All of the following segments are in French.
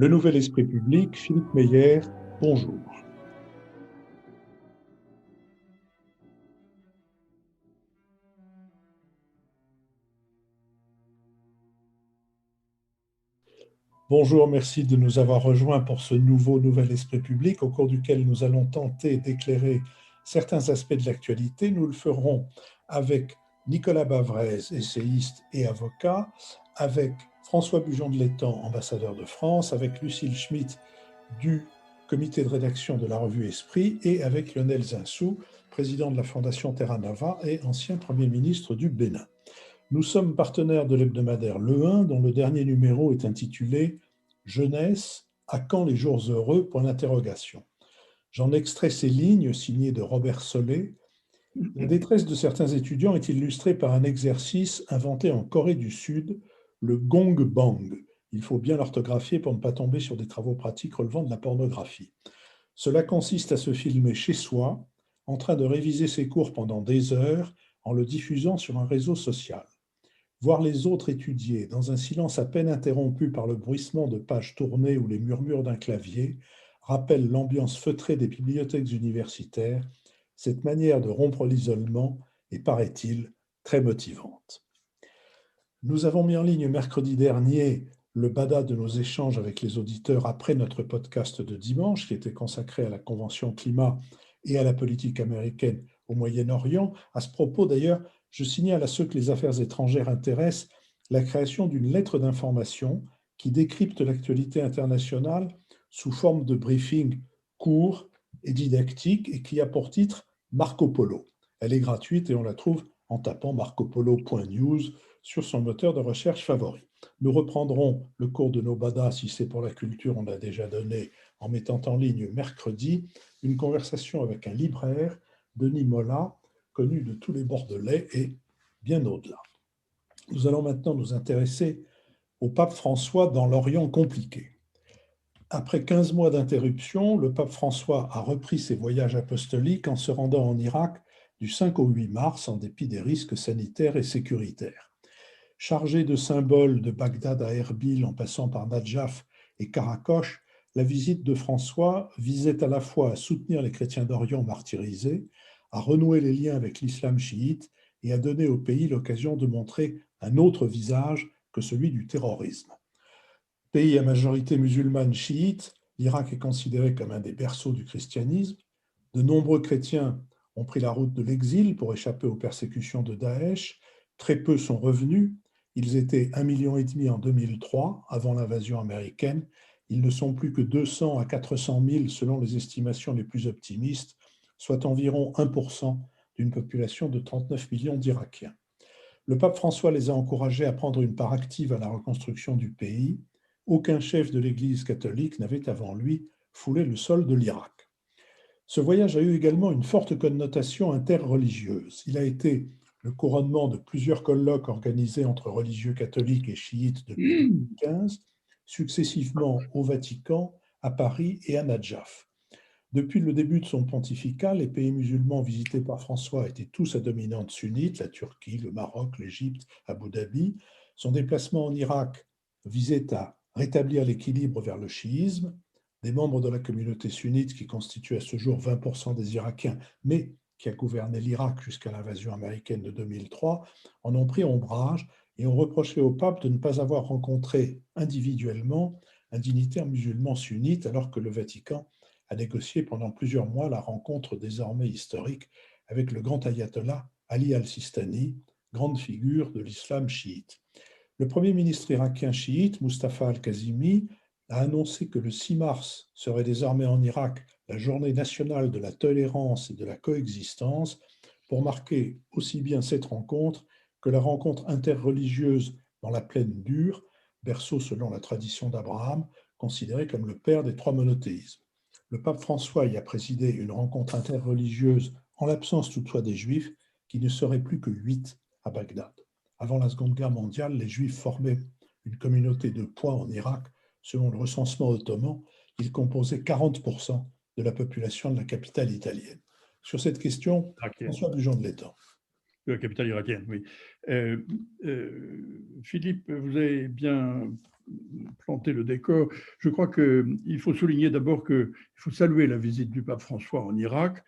Le Nouvel Esprit Public, Philippe Meyer, bonjour. Bonjour, merci de nous avoir rejoints pour ce Nouvel Esprit Public, au cours duquel nous allons tenter d'éclairer certains aspects de l'actualité. Nous le ferons avec Nicolas Bavrez, essayiste et avocat, avec François Bujon de l'Étang, ambassadeur de France, avec Lucille Schmitt du comité de rédaction de la revue Esprit et avec Lionel Zinsou, président de la Fondation Terra Nova et ancien Premier ministre du Bénin. Nous sommes partenaires de l'hebdomadaire Le 1, dont le dernier numéro est intitulé « Jeunesse, à quand les jours heureux ?» J'en extrais ces lignes signées de Robert Solé. La détresse de certains étudiants est illustrée par un exercice inventé en Corée du Sud, le gong bang. Il faut bien l'orthographier pour ne pas tomber sur des travaux pratiques relevant de la pornographie. Cela consiste à se filmer chez soi, en train de réviser ses cours pendant des heures en le diffusant sur un réseau social. Voir les autres étudier dans un silence à peine interrompu par le bruissement de pages tournées ou les murmures d'un clavier rappelle l'ambiance feutrée des bibliothèques universitaires. Cette manière de rompre l'isolement est, paraît-il, très motivante. Nous avons mis en ligne mercredi dernier le bada de nos échanges avec les auditeurs après notre podcast de dimanche, qui était consacré à la Convention climat et à la politique américaine au Moyen-Orient. À ce propos, d'ailleurs, je signale à ceux que les affaires étrangères intéressent la création d'une lettre d'information qui décrypte l'actualité internationale sous forme de briefing court et didactique et qui a pour titre Marco Polo. Elle est gratuite et on la trouve en tapant marcopolo.news sur son moteur de recherche favori. Nous reprendrons le cours de nos badas, si c'est pour la culture, on l'a déjà donné, en mettant en ligne mercredi une conversation avec un libraire, Denis Mola, connu de tous les Bordelais et bien au-delà. Nous allons maintenant nous intéresser au pape François dans l'Orient compliqué. Après 15 mois d'interruption, le pape François a repris ses voyages apostoliques en se rendant en Irak du 5 au 8 mars en dépit des risques sanitaires et sécuritaires. Chargé de symboles de Bagdad à Erbil en passant par Nadjaf et Karakoche, la visite de François visait à la fois à soutenir les chrétiens d'Orient martyrisés, à renouer les liens avec l'islam chiite et à donner au pays l'occasion de montrer un autre visage que celui du terrorisme. Pays à majorité musulmane chiite, l'Irak est considéré comme un des berceaux du christianisme. De nombreux chrétiens ont pris la route de l'exil pour échapper aux persécutions de Daesh. Très peu sont revenus. Ils étaient 1,5 million en 2003, avant l'invasion américaine. Ils ne sont plus que 200 à 400 000 selon les estimations les plus optimistes, soit environ 1% d'une population de 39 millions d'Irakiens. Le pape François les a encouragés à prendre une part active à la reconstruction du pays. Aucun chef de l'Église catholique n'avait avant lui foulé le sol de l'Irak. Ce voyage a eu également une forte connotation interreligieuse. Il a été le couronnement de plusieurs colloques organisés entre religieux catholiques et chiites depuis 2015, successivement au Vatican, à Paris et à Nadjaf. Depuis le début de son pontificat, les pays musulmans visités par François étaient tous à dominante sunnite, la Turquie, le Maroc, l'Égypte, Abu Dhabi. Son déplacement en Irak visait à rétablir l'équilibre vers le chiisme. Des membres de la communauté sunnite, qui constituent à ce jour 20% des Irakiens, mais qui a gouverné l'Irak jusqu'à l'invasion américaine de 2003, en ont pris ombrage et ont reproché au pape de ne pas avoir rencontré individuellement un dignitaire musulman sunnite, alors que le Vatican a négocié pendant plusieurs mois la rencontre désormais historique avec le grand ayatollah Ali al-Sistani, grande figure de l'islam chiite. Le premier ministre irakien chiite, Mustafa al-Kazimi, a annoncé que le 6 mars serait désormais en Irak la journée nationale de la tolérance et de la coexistence, pour marquer aussi bien cette rencontre que la rencontre interreligieuse dans la plaine d'Ur, berceau selon la tradition d'Abraham, considéré comme le père des trois monothéismes. Le pape François y a présidé une rencontre interreligieuse en l'absence toutefois des Juifs, qui ne seraient plus que 8 à Bagdad. Avant la Seconde Guerre mondiale, les Juifs formaient une communauté de poids en Irak. Selon le recensement ottoman, ils composaient 40% de la population de la capitale italienne. Sur cette question, François Bujon de l'Étang. La capitale irakienne, oui. Philippe, vous avez bien planter le décor, je crois qu'il faut souligner d'abord qu'il faut saluer la visite du pape François en Irak.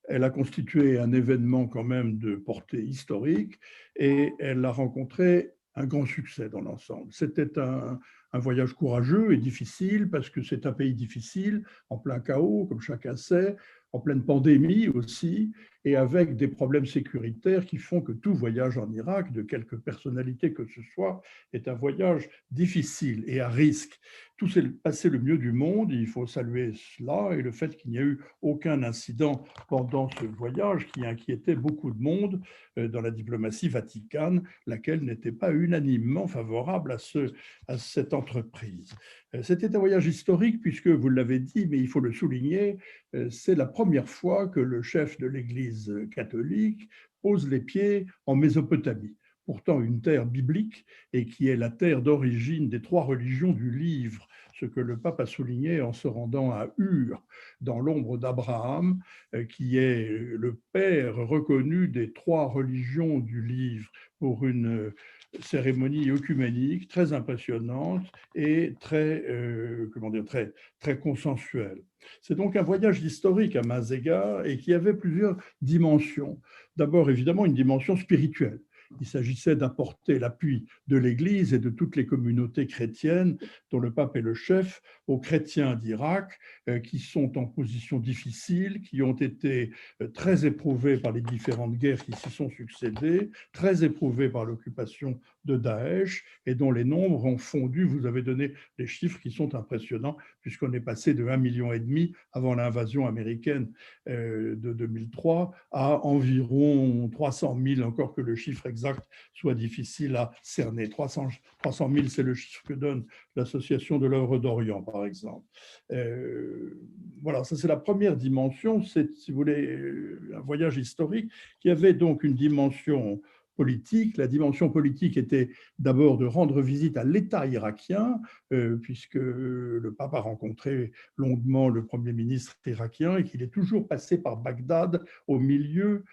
Elle a constitué un événement quand même de portée historique et elle a rencontré un grand succès dans l'ensemble. C'était un voyage courageux et difficile parce que c'est un pays difficile, en plein chaos, comme chacun sait, en pleine pandémie aussi, et avec des problèmes sécuritaires qui font que tout voyage en Irak, de quelque personnalité que ce soit, est un voyage difficile et à risque. Tout s'est passé le mieux du monde, il faut saluer cela, et le fait qu'il n'y a eu aucun incident pendant ce voyage qui inquiétait beaucoup de monde dans la diplomatie vaticane, laquelle n'était pas unanimement favorable à cette entreprise. C'était un voyage historique puisque, vous l'avez dit, mais il faut le souligner, c'est la première fois que le chef de l'Église catholique pose les pieds en Mésopotamie, pourtant une terre biblique et qui est la terre d'origine des trois religions du livre, ce que le pape a souligné en se rendant à Ur, dans l'ombre d'Abraham, qui est le père reconnu des trois religions du livre, pour une cérémonie œcuménique très impressionnante et très, très consensuelle. C'est donc un voyage historique à mains égards et qui avait plusieurs dimensions. D'abord, évidemment, une dimension spirituelle. Il s'agissait d'apporter l'appui de l'Église et de toutes les communautés chrétiennes, dont le pape est le chef, aux chrétiens d'Irak, qui sont en position difficile, qui ont été très éprouvés par les différentes guerres qui s'y sont succédées, très éprouvés par l'occupation de Daesh, et dont les nombres ont fondu. Vous avez donné des chiffres qui sont impressionnants, puisqu'on est passé de 1,5 million avant l'invasion américaine de 2003 à environ 300 000, encore que le chiffre exact soit difficile à cerner. 300 000, c'est le chiffre que donne l'Association de l'œuvre d'Orient, par exemple. Voilà, ça c'est la première dimension, c'est, si vous voulez, un voyage historique qui avait donc une dimension politique. La dimension politique était d'abord de rendre visite à l'État irakien, puisque le pape a rencontré longuement le Premier ministre irakien et qu'il est toujours passé par Bagdad au milieu,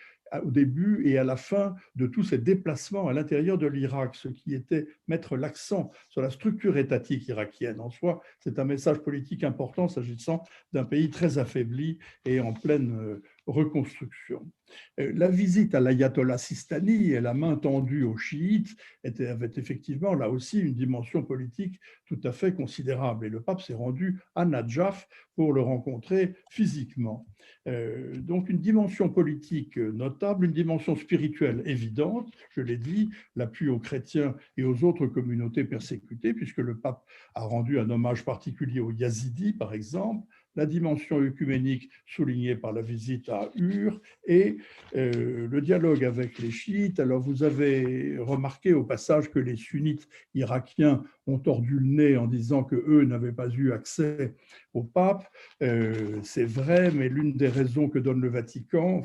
au début et à la fin de tous ces déplacements à l'intérieur de l'Irak, ce qui était mettre l'accent sur la structure étatique irakienne. En soi, c'est un message politique important s'agissant d'un pays très affaibli et en pleine reconstruction. La visite à l'ayatollah Sistani et la main tendue aux chiites avait effectivement là aussi une dimension politique tout à fait considérable. Et le pape s'est rendu à Nadjaf pour le rencontrer physiquement. Donc une dimension politique notable, une dimension spirituelle évidente, je l'ai dit, l'appui aux chrétiens et aux autres communautés persécutées, puisque le pape a rendu un hommage particulier aux Yazidis, par exemple, la dimension œcuménique soulignée par la visite à Ur et le dialogue avec les chiites. Alors vous avez remarqué au passage que les sunnites irakiens ont tordu le nez en disant qu'eux n'avaient pas eu accès au pape. C'est vrai, mais l'une des raisons que donne le Vatican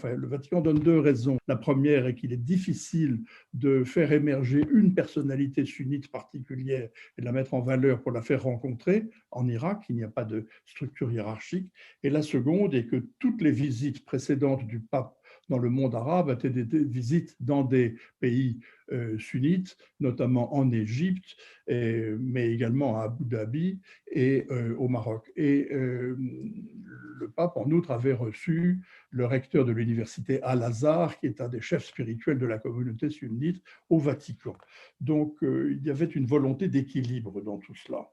donne deux raisons. La première est qu'il est difficile de faire émerger une personnalité sunnite particulière et de la mettre en valeur pour la faire rencontrer en Irak. Il n'y a pas de structure hiérarchique. Et la seconde est que toutes les visites précédentes du pape dans le monde arabe étaient des visites dans des pays sunnites, notamment en Égypte, mais également à Abu Dhabi et au Maroc. Et le pape, en outre, avait reçu le recteur de l'université Al-Azhar, qui est un des chefs spirituels de la communauté sunnite, au Vatican. Donc, il y avait une volonté d'équilibre dans tout cela.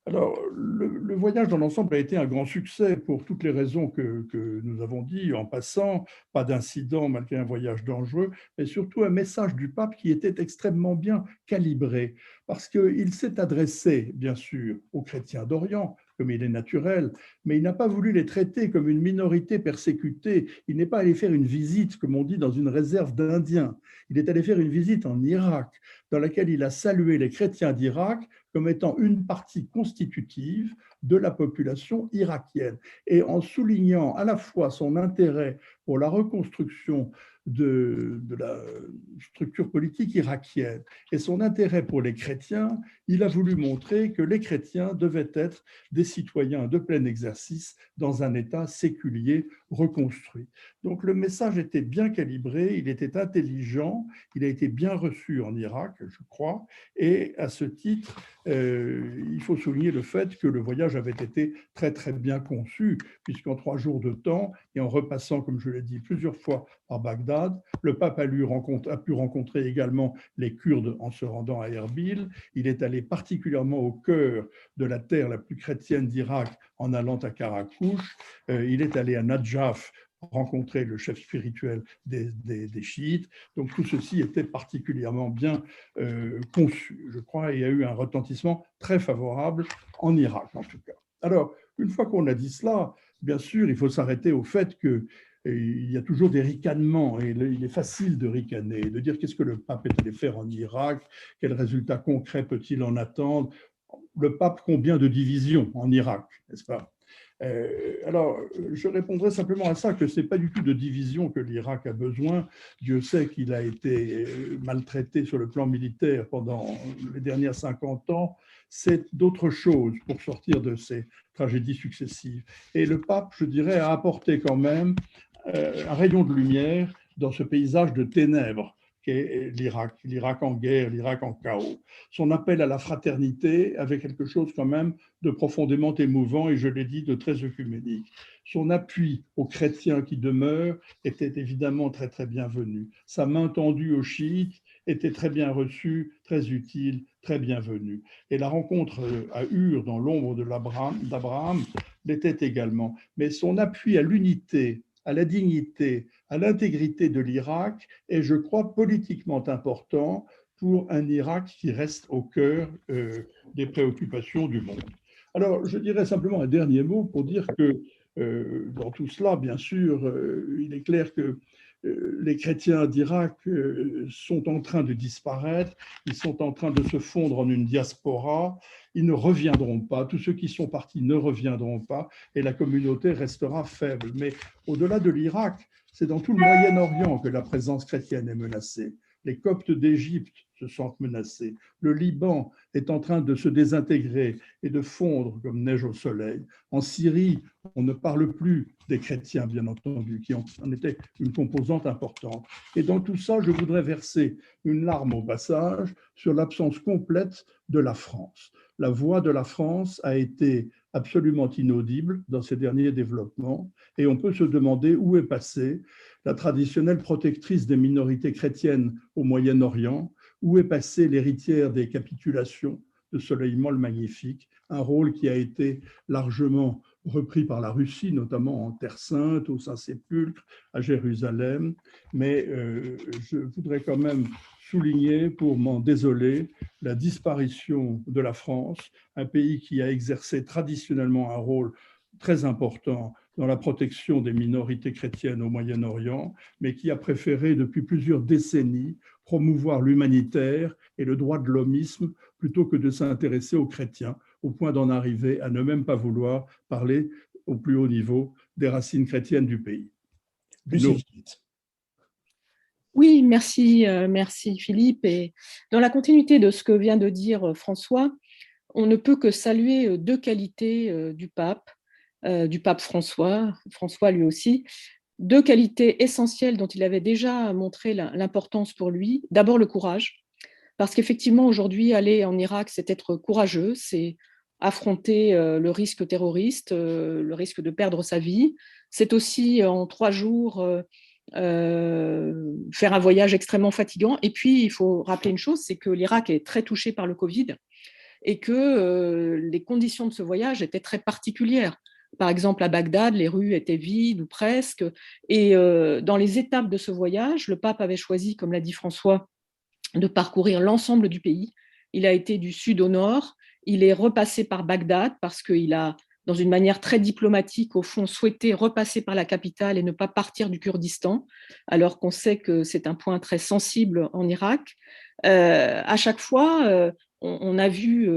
Alors, le voyage dans l'ensemble a été un grand succès pour toutes les raisons que nous avons dit en passant, pas d'incident malgré un voyage dangereux, mais surtout un message du pape qui était extrêmement bien calibré, parce qu'il s'est adressé, bien sûr, aux chrétiens d'Orient, comme il est naturel, mais il n'a pas voulu les traiter comme une minorité persécutée. Il n'est pas allé faire une visite, comme on dit, dans une réserve d'Indiens. Il est allé faire une visite en Irak, dans laquelle il a salué les chrétiens d'Irak comme étant une partie constitutive de la population irakienne. Et en soulignant à la fois son intérêt pour la reconstruction de la structure politique irakienne et son intérêt pour les chrétiens, il a voulu montrer que les chrétiens devaient être des citoyens de plein exercice dans un État séculier reconstruit. Donc le message était bien calibré, il était intelligent, il a été bien reçu en Irak, je crois, et à ce titre, il faut souligner le fait que le voyage avait été très très bien conçu, puisqu'en 3 jours de temps, et en repassant, comme je l'ai dit, plusieurs fois par Bagdad, le pape a pu rencontrer également les Kurdes en se rendant à Erbil. Il est allé particulièrement au cœur de la terre la plus chrétienne d'Irak en allant à Karakouche. Il est allé à Nadjaf rencontrer le chef spirituel des chiites. Donc tout ceci était particulièrement bien conçu, je crois, et il y a eu un retentissement très favorable en Irak, en tout cas. Alors, une fois qu'on a dit cela, bien sûr, il faut s'arrêter au fait que il y a toujours des ricanements, et il est facile de ricaner, de dire qu'est-ce que le pape est allé faire en Irak, quels résultats concrets peut-il en attendre. Le pape, combien de divisions en Irak, n'est-ce pas? Alors, je répondrai simplement à ça, que ce n'est pas du tout de division que l'Irak a besoin. Dieu sait qu'il a été maltraité sur le plan militaire pendant les dernières 50 ans. C'est d'autres choses pour sortir de ces tragédies successives. Et le pape, je dirais, a apporté quand même un rayon de lumière dans ce paysage de ténèbres qu'est l'Irak, l'Irak en guerre, l'Irak en chaos. Son appel à la fraternité avait quelque chose quand même de profondément émouvant et, je l'ai dit, de très œcuménique. Son appui aux chrétiens qui demeurent était évidemment très très bienvenu. Sa main tendue aux chiites était très bien reçue, très utile, très bienvenue. Et la rencontre à Ur, dans l'ombre d'Abraham, l'était également. Mais son appui à l'unité, à la dignité, à l'intégrité de l'Irak est, je crois, politiquement important pour un Irak qui reste au cœur des préoccupations du monde. Alors, je dirais simplement un dernier mot pour dire que dans tout cela, bien sûr, il est clair que les chrétiens d'Irak sont en train de disparaître, ils sont en train de se fondre en une diaspora, ils ne reviendront pas, tous ceux qui sont partis ne reviendront pas et la communauté restera faible. Mais au-delà de l'Irak, c'est dans tout le Moyen-Orient que la présence chrétienne est menacée. Les Coptes d'Égypte se sentent menacés. Le Liban est en train de se désintégrer et de fondre comme neige au soleil. En Syrie, on ne parle plus des chrétiens, bien entendu, qui en étaient une composante importante. Et dans tout ça, je voudrais verser une larme au passage sur l'absence complète de la France. La voix de la France a été absolument inaudible dans ces derniers développements et on peut se demander où est passée la traditionnelle protectrice des minorités chrétiennes au Moyen-Orient, où est passée l'héritière des capitulations de Soleimani le Magnifique, un rôle qui a été largement repris par la Russie, notamment en Terre Sainte, au Saint-Sépulcre, à Jérusalem. Mais je voudrais quand même souligner, pour m'en désoler, la disparition de la France, un pays qui a exercé traditionnellement un rôle très important dans la protection des minorités chrétiennes au Moyen-Orient, mais qui a préféré depuis plusieurs décennies promouvoir l'humanitaire et le droit de l'hommisme plutôt que de s'intéresser aux chrétiens, au point d'en arriver à ne même pas vouloir parler au plus haut niveau des racines chrétiennes du pays. Oui, merci, merci Philippe. Et dans la continuité de ce que vient de dire François, on ne peut que saluer deux qualités du pape François, François lui aussi, deux qualités essentielles dont il avait déjà montré l'importance pour lui. D'abord le courage, parce qu'effectivement aujourd'hui aller en Irak, c'est être courageux, c'est affronter le risque terroriste, le risque de perdre sa vie. C'est aussi en 3 jours faire un voyage extrêmement fatigant. Et puis il faut rappeler une chose, c'est que l'Irak est très touché par le Covid et que les conditions de ce voyage étaient très particulières. Par exemple, à Bagdad, les rues étaient vides ou presque. Et dans les étapes de ce voyage, le pape avait choisi, comme l'a dit François, de parcourir l'ensemble du pays. Il a été du sud au nord. Il est repassé par Bagdad parce qu'il a, dans une manière très diplomatique, au fond, souhaité repasser par la capitale et ne pas partir du Kurdistan, alors qu'on sait que c'est un point très sensible en Irak. À chaque fois, on a vu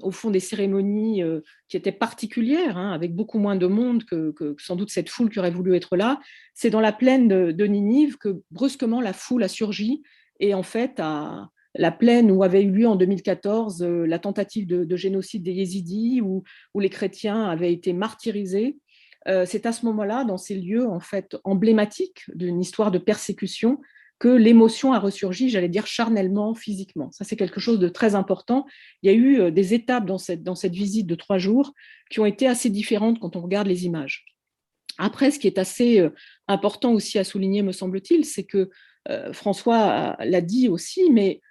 au fond des cérémonies qui étaient particulières, hein, avec beaucoup moins de monde que sans doute cette foule qui aurait voulu être là. C'est dans la plaine de Ninive que brusquement la foule a surgi et en fait la plaine où avait eu lieu en 2014 la tentative de génocide des Yézidis, où les chrétiens avaient été martyrisés. C'est à ce moment-là, dans ces lieux en fait emblématiques d'une histoire de persécution, que l'émotion a ressurgi, j'allais dire charnellement, physiquement. Ça, c'est quelque chose de très important. Il y a eu des étapes dans cette visite de 3 jours qui ont été assez différentes quand on regarde les images. Après, ce qui est assez important aussi à souligner, me semble-t-il, c'est que François l'a dit aussi, mais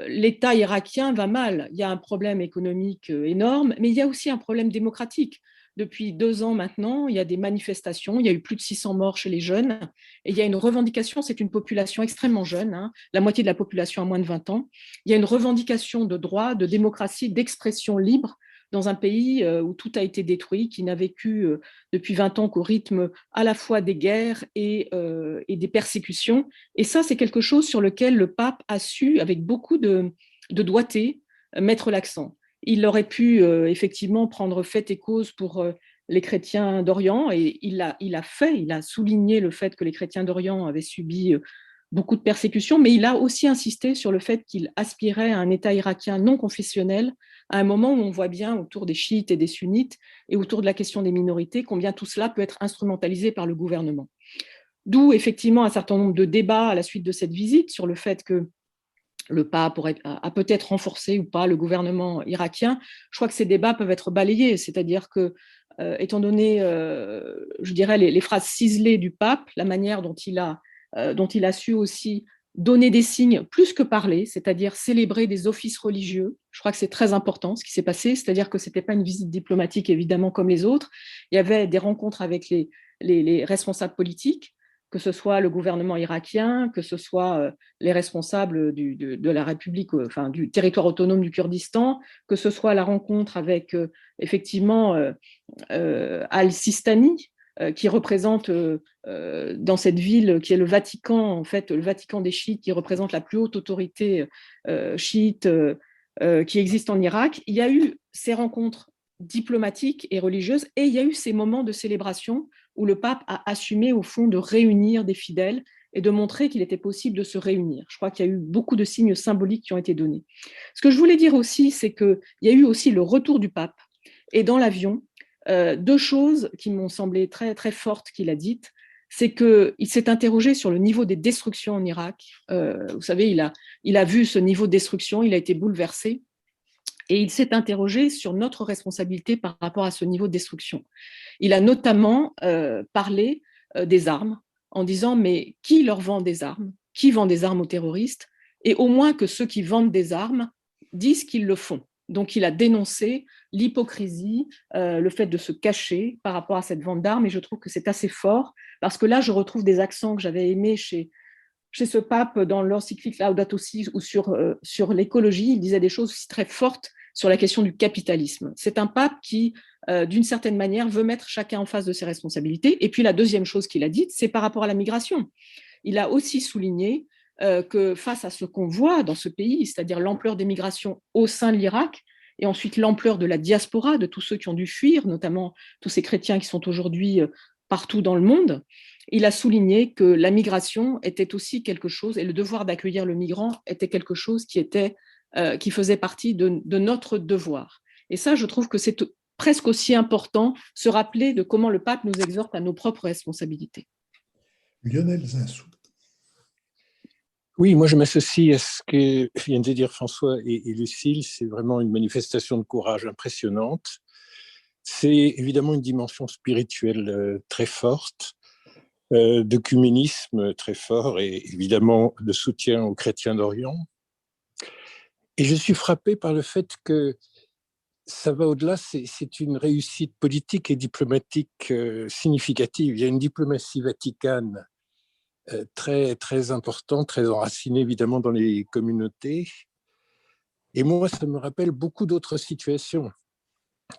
l'État irakien va mal. Il y a un problème économique énorme, mais il y a aussi un problème démocratique. Depuis 2 ans maintenant, il y a des manifestations, il y a eu plus de 600 morts chez les jeunes, et il y a une revendication, c'est une population extrêmement jeune, hein, la moitié de la population a moins de 20 ans, il y a une revendication de droit, de démocratie, d'expression libre dans un pays où tout a été détruit, qui n'a vécu depuis 20 ans qu'au rythme à la fois des guerres et des persécutions. Et ça, c'est quelque chose sur lequel le pape a su, avec beaucoup de doigté, mettre l'accent. Il aurait pu effectivement prendre fait et cause pour les chrétiens d'Orient, et il a souligné le fait que les chrétiens d'Orient avaient subi beaucoup de persécutions, mais il a aussi insisté sur le fait qu'il aspirait à un État irakien non confessionnel, à un moment où on voit bien autour des chiites et des sunnites, et autour de la question des minorités, combien tout cela peut être instrumentalisé par le gouvernement. D'où effectivement un certain nombre de débats à la suite de cette visite sur le fait que le pape a peut-être renforcé ou pas le gouvernement irakien. Je crois que ces débats peuvent être balayés, c'est-à-dire que, étant donné, je dirais, les phrases ciselées du pape, la manière dont il a su aussi donner des signes plus que parler, c'est-à-dire célébrer des offices religieux. Je crois que c'est très important ce qui s'est passé, c'est-à-dire que ce n'était pas une visite diplomatique évidemment comme les autres. Il y avait des rencontres avec les responsables politiques, que ce soit le gouvernement irakien, que ce soit les responsables de la République, enfin du territoire autonome du Kurdistan, que ce soit la rencontre avec effectivement Al-Sistani, qui représente dans cette ville qui est le Vatican, en fait, le Vatican des chiites, qui représente la plus haute autorité chiite qui existe en Irak. Il y a eu ces rencontres diplomatiques et religieuses, et il y a eu ces moments de célébration où le pape a assumé au fond de réunir des fidèles et de montrer qu'il était possible de se réunir. Je crois qu'il y a eu beaucoup de signes symboliques qui ont été donnés. Ce que je voulais dire aussi, c'est qu'il y a eu aussi le retour du pape, et dans l'avion, 2 choses qui m'ont semblé très, très fortes qu'il a dites. C'est qu'il s'est interrogé sur le niveau des destructions en Irak. Vous savez, il a vu ce niveau de destruction, il a été bouleversé, et il s'est interrogé sur notre responsabilité par rapport à ce niveau de destruction. Il a notamment parlé des armes, en disant mais qui leur vend des armes? Qui vend des armes aux terroristes? Et au moins que ceux qui vendent des armes disent qu'ils le font. Donc il a dénoncé l'hypocrisie, le fait de se cacher par rapport à cette vente d'armes, et je trouve que c'est assez fort, parce que là je retrouve des accents que j'avais aimés chez ce pape dans l'encyclique Laudato Si, ou sur l'écologie. Il disait des choses aussi très fortes sur la question du capitalisme. C'est un pape qui, d'une certaine manière, veut mettre chacun en face de ses responsabilités. Et puis la deuxième chose qu'il a dite, c'est par rapport à la migration. Il a aussi souligné que face à ce qu'on voit dans ce pays, c'est-à-dire l'ampleur des migrations au sein de l'Irak, et ensuite l'ampleur de la diaspora, de tous ceux qui ont dû fuir, notamment tous ces chrétiens qui sont aujourd'hui partout dans le monde, il a souligné que la migration était aussi quelque chose, et le devoir d'accueillir le migrant était quelque chose qui faisait partie de notre devoir. Et ça, je trouve que c'est presque aussi important, se rappeler de comment le pape nous exhorte à nos propres responsabilités. Lionel Zinsou. Oui, moi je m'associe à ce que viennent de dire François et Lucile. C'est vraiment une manifestation de courage impressionnante. C'est évidemment une dimension spirituelle très forte, d'œcuménisme très fort, et évidemment de soutien aux chrétiens d'Orient. Et je suis frappé par le fait que ça va au-delà, c'est une réussite politique et diplomatique significative. Il y a une diplomatie vaticane très, très importante, très enracinée évidemment dans les communautés. Et moi, ça me rappelle beaucoup d'autres situations,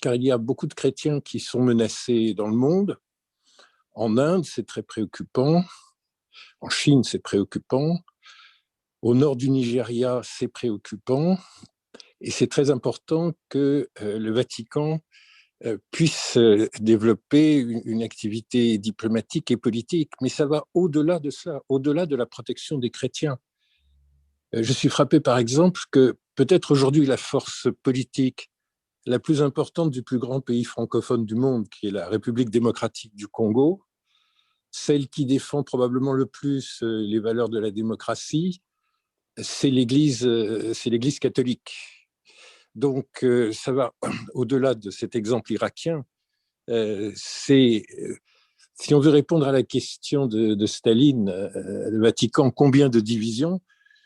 car il y a beaucoup de chrétiens qui sont menacés dans le monde. En Inde, c'est très préoccupant. En Chine, c'est préoccupant. Au nord du Nigeria, c'est préoccupant. Et c'est très important que le Vatican puisse développer une activité diplomatique et politique. Mais ça va au-delà de ça, au-delà de la protection des chrétiens. Je suis frappé, par exemple, que peut-être aujourd'hui la force politique la plus importante du plus grand pays francophone du monde, qui est la République démocratique du Congo, celle qui défend probablement le plus les valeurs de la démocratie, c'est l'Église catholique. Donc, ça va au-delà de cet exemple irakien. Si on veut répondre à la question de Staline, le Vatican, combien de divisions?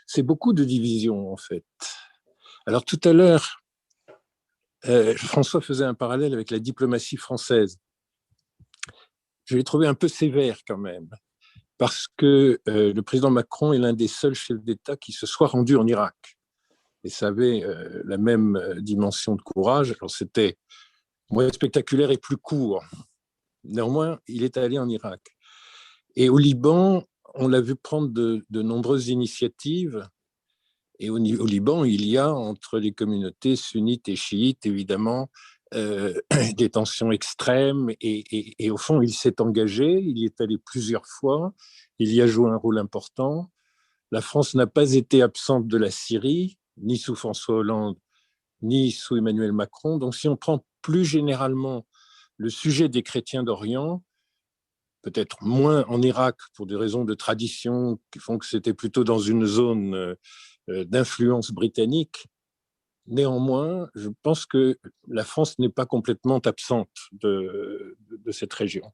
C'est beaucoup de divisions, en fait. Alors, tout à l'heure, François faisait un parallèle avec la diplomatie française. Je l'ai trouvé un peu sévère quand même, parce que le président Macron est l'un des seuls chefs d'État qui se soit rendu en Irak. Et ça avait la même dimension de courage. Alors c'était moins spectaculaire et plus court. Néanmoins, il est allé en Irak. Et au Liban, on l'a vu prendre de nombreuses initiatives. Et au Liban, il y a entre les communautés sunnites et chiites, évidemment, des tensions extrêmes. Et au fond, il s'est engagé, il y est allé plusieurs fois, il y a joué un rôle important. La France n'a pas été absente de la Syrie, ni sous François Hollande, ni sous Emmanuel Macron. Donc, si on prend plus généralement le sujet des chrétiens d'Orient, peut-être moins en Irak pour des raisons de tradition qui font que c'était plutôt dans une zone d'influence britannique. Néanmoins, je pense que la France n'est pas complètement absente de cette région.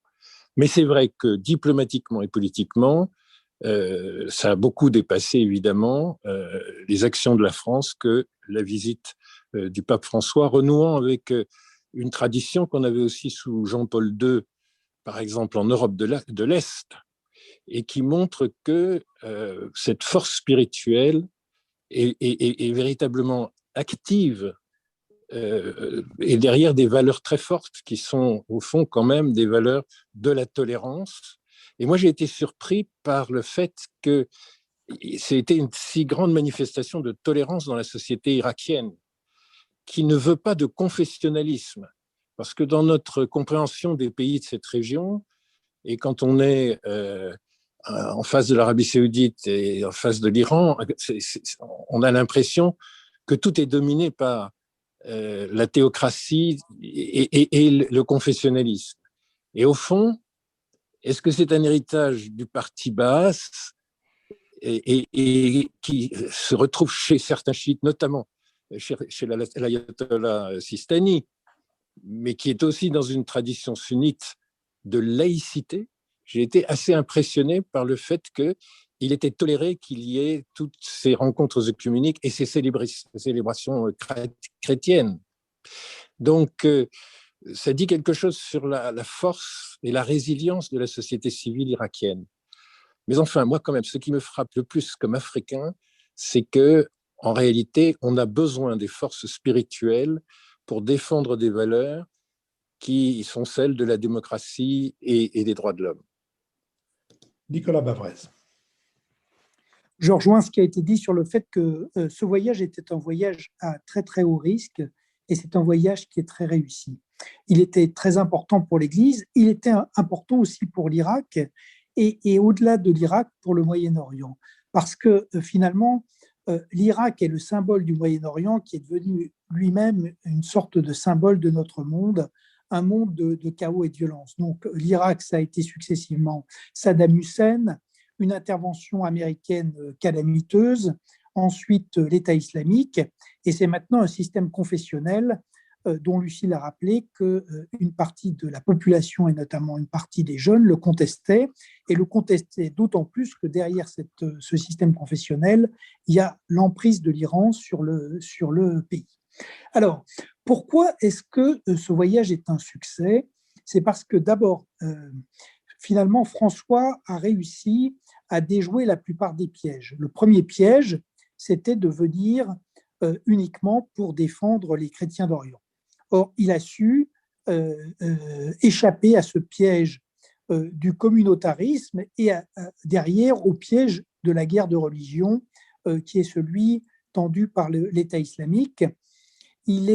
Mais c'est vrai que diplomatiquement et politiquement, ça a beaucoup dépassé évidemment les actions de la France que la visite du pape François, renouant avec une tradition qu'on avait aussi sous Jean-Paul II, par exemple en Europe de l'Est, et qui montre que cette force spirituelle est véritablement active et derrière des valeurs très fortes qui sont au fond quand même des valeurs de la tolérance. Et moi, j'ai été surpris par le fait que c'était une si grande manifestation de tolérance dans la société irakienne, qui ne veut pas de confessionnalisme. Parce que dans notre compréhension des pays de cette région, et quand on est en face de l'Arabie Saoudite et en face de l'Iran, on a l'impression que tout est dominé par la théocratie et le confessionnalisme. Et au fond, est-ce que c'est un héritage du parti Baas et qui se retrouve chez certains chiites, notamment chez l'ayatollah Sistani, mais qui est aussi dans une tradition sunnite de laïcité? J'ai été assez impressionné par le fait qu'il était toléré qu'il y ait toutes ces rencontres œcuméniques et ces célébrations chrétiennes. Donc, ça dit quelque chose sur la force et la résilience de la société civile irakienne. Mais enfin, moi, quand même, ce qui me frappe le plus comme Africain, c'est qu'en réalité, on a besoin des forces spirituelles pour défendre des valeurs qui sont celles de la démocratie et des droits de l'homme. Nicolas Bavrez. Je rejoins ce qui a été dit sur le fait que ce voyage était un voyage à très très haut risque et c'est un voyage qui est très réussi. Il était très important pour l'Église, il était important aussi pour l'Irak et au-delà de l'Irak pour le Moyen-Orient. Parce que finalement, l'Irak est le symbole du Moyen-Orient qui est devenu lui-même une sorte de symbole de notre monde, un monde de chaos et de violence. Donc l'Irak, ça a été successivement Saddam Hussein, une intervention américaine calamiteuse, ensuite l'État islamique, et c'est maintenant un système confessionnel dont Lucille a rappelé qu'une partie de la population, et notamment une partie des jeunes, le contestait, et le contestait d'autant plus que derrière ce système confessionnel, il y a l'emprise de l'Iran sur le pays. Alors, pourquoi est-ce que ce voyage est un succès? C'est parce que d'abord, finalement, François a réussi à déjouer la plupart des pièges. Le premier piège, c'était de venir uniquement pour défendre les chrétiens d'Orient. Or, il a su échapper à ce piège du communautarisme et derrière au piège de la guerre de religion qui est celui tendu par l'État islamique. il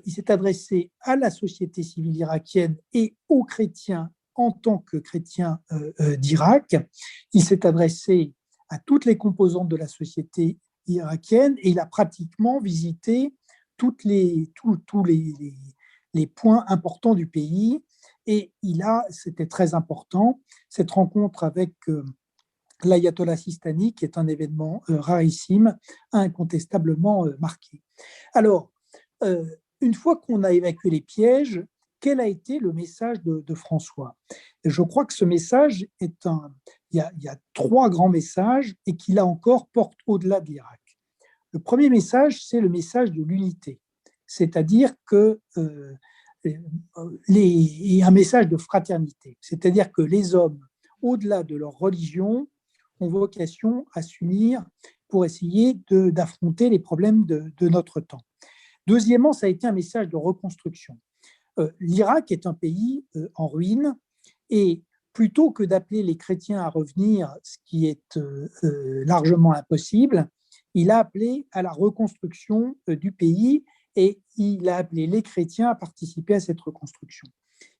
s'est adressé à la société civile irakienne et aux chrétiens en tant que chrétiens d'Irak. Il s'est adressé à toutes les composantes de la société irakienne et il a pratiquement visité tous les points importants du pays. Et c'était très important, cette rencontre avec l'ayatollah Sistani, qui est un événement rarissime, incontestablement marqué. Alors, une fois qu'on a évacué les pièges, quel a été le message de François? Et je crois que ce message il y a 3 grands messages et qui, là encore, portent au-delà de l'Irak. Le premier message, c'est le message de l'unité, c'est-à-dire que un message de fraternité, c'est-à-dire que les hommes, au-delà de leur religion, ont vocation à s'unir pour essayer d'affronter les problèmes de notre temps. Deuxièmement, ça a été un message de reconstruction. L'Irak est un pays en ruine et plutôt que d'appeler les chrétiens à revenir, ce qui est largement impossible, il a appelé à la reconstruction du pays et il a appelé les chrétiens à participer à cette reconstruction.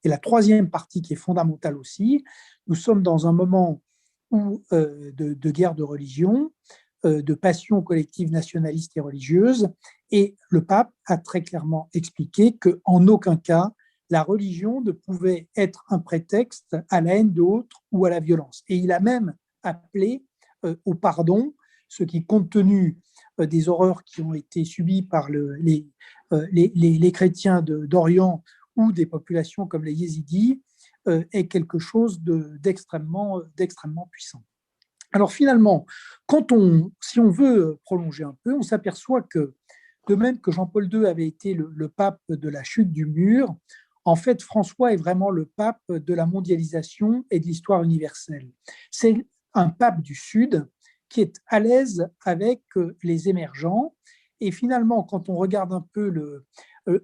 Et la troisième partie qui est fondamentale aussi, nous sommes dans un moment de guerre de religion, de passion collective nationaliste et religieuse, et le pape a très clairement expliqué qu'en aucun cas, la religion ne pouvait être un prétexte à la haine d'autres ou à la violence. Et il a même appelé au pardon, ce qui, compte tenu des horreurs qui ont été subies par les chrétiens d'Orient ou des populations comme les Yézidis, est quelque chose d'extrêmement puissant. Alors finalement, si on veut prolonger un peu, on s'aperçoit que, de même que Jean-Paul II avait été le pape de la chute du mur, en fait, François est vraiment le pape de la mondialisation et de l'histoire universelle. C'est un pape du Sud qui est à l'aise avec les émergents. Et finalement, quand on regarde un peu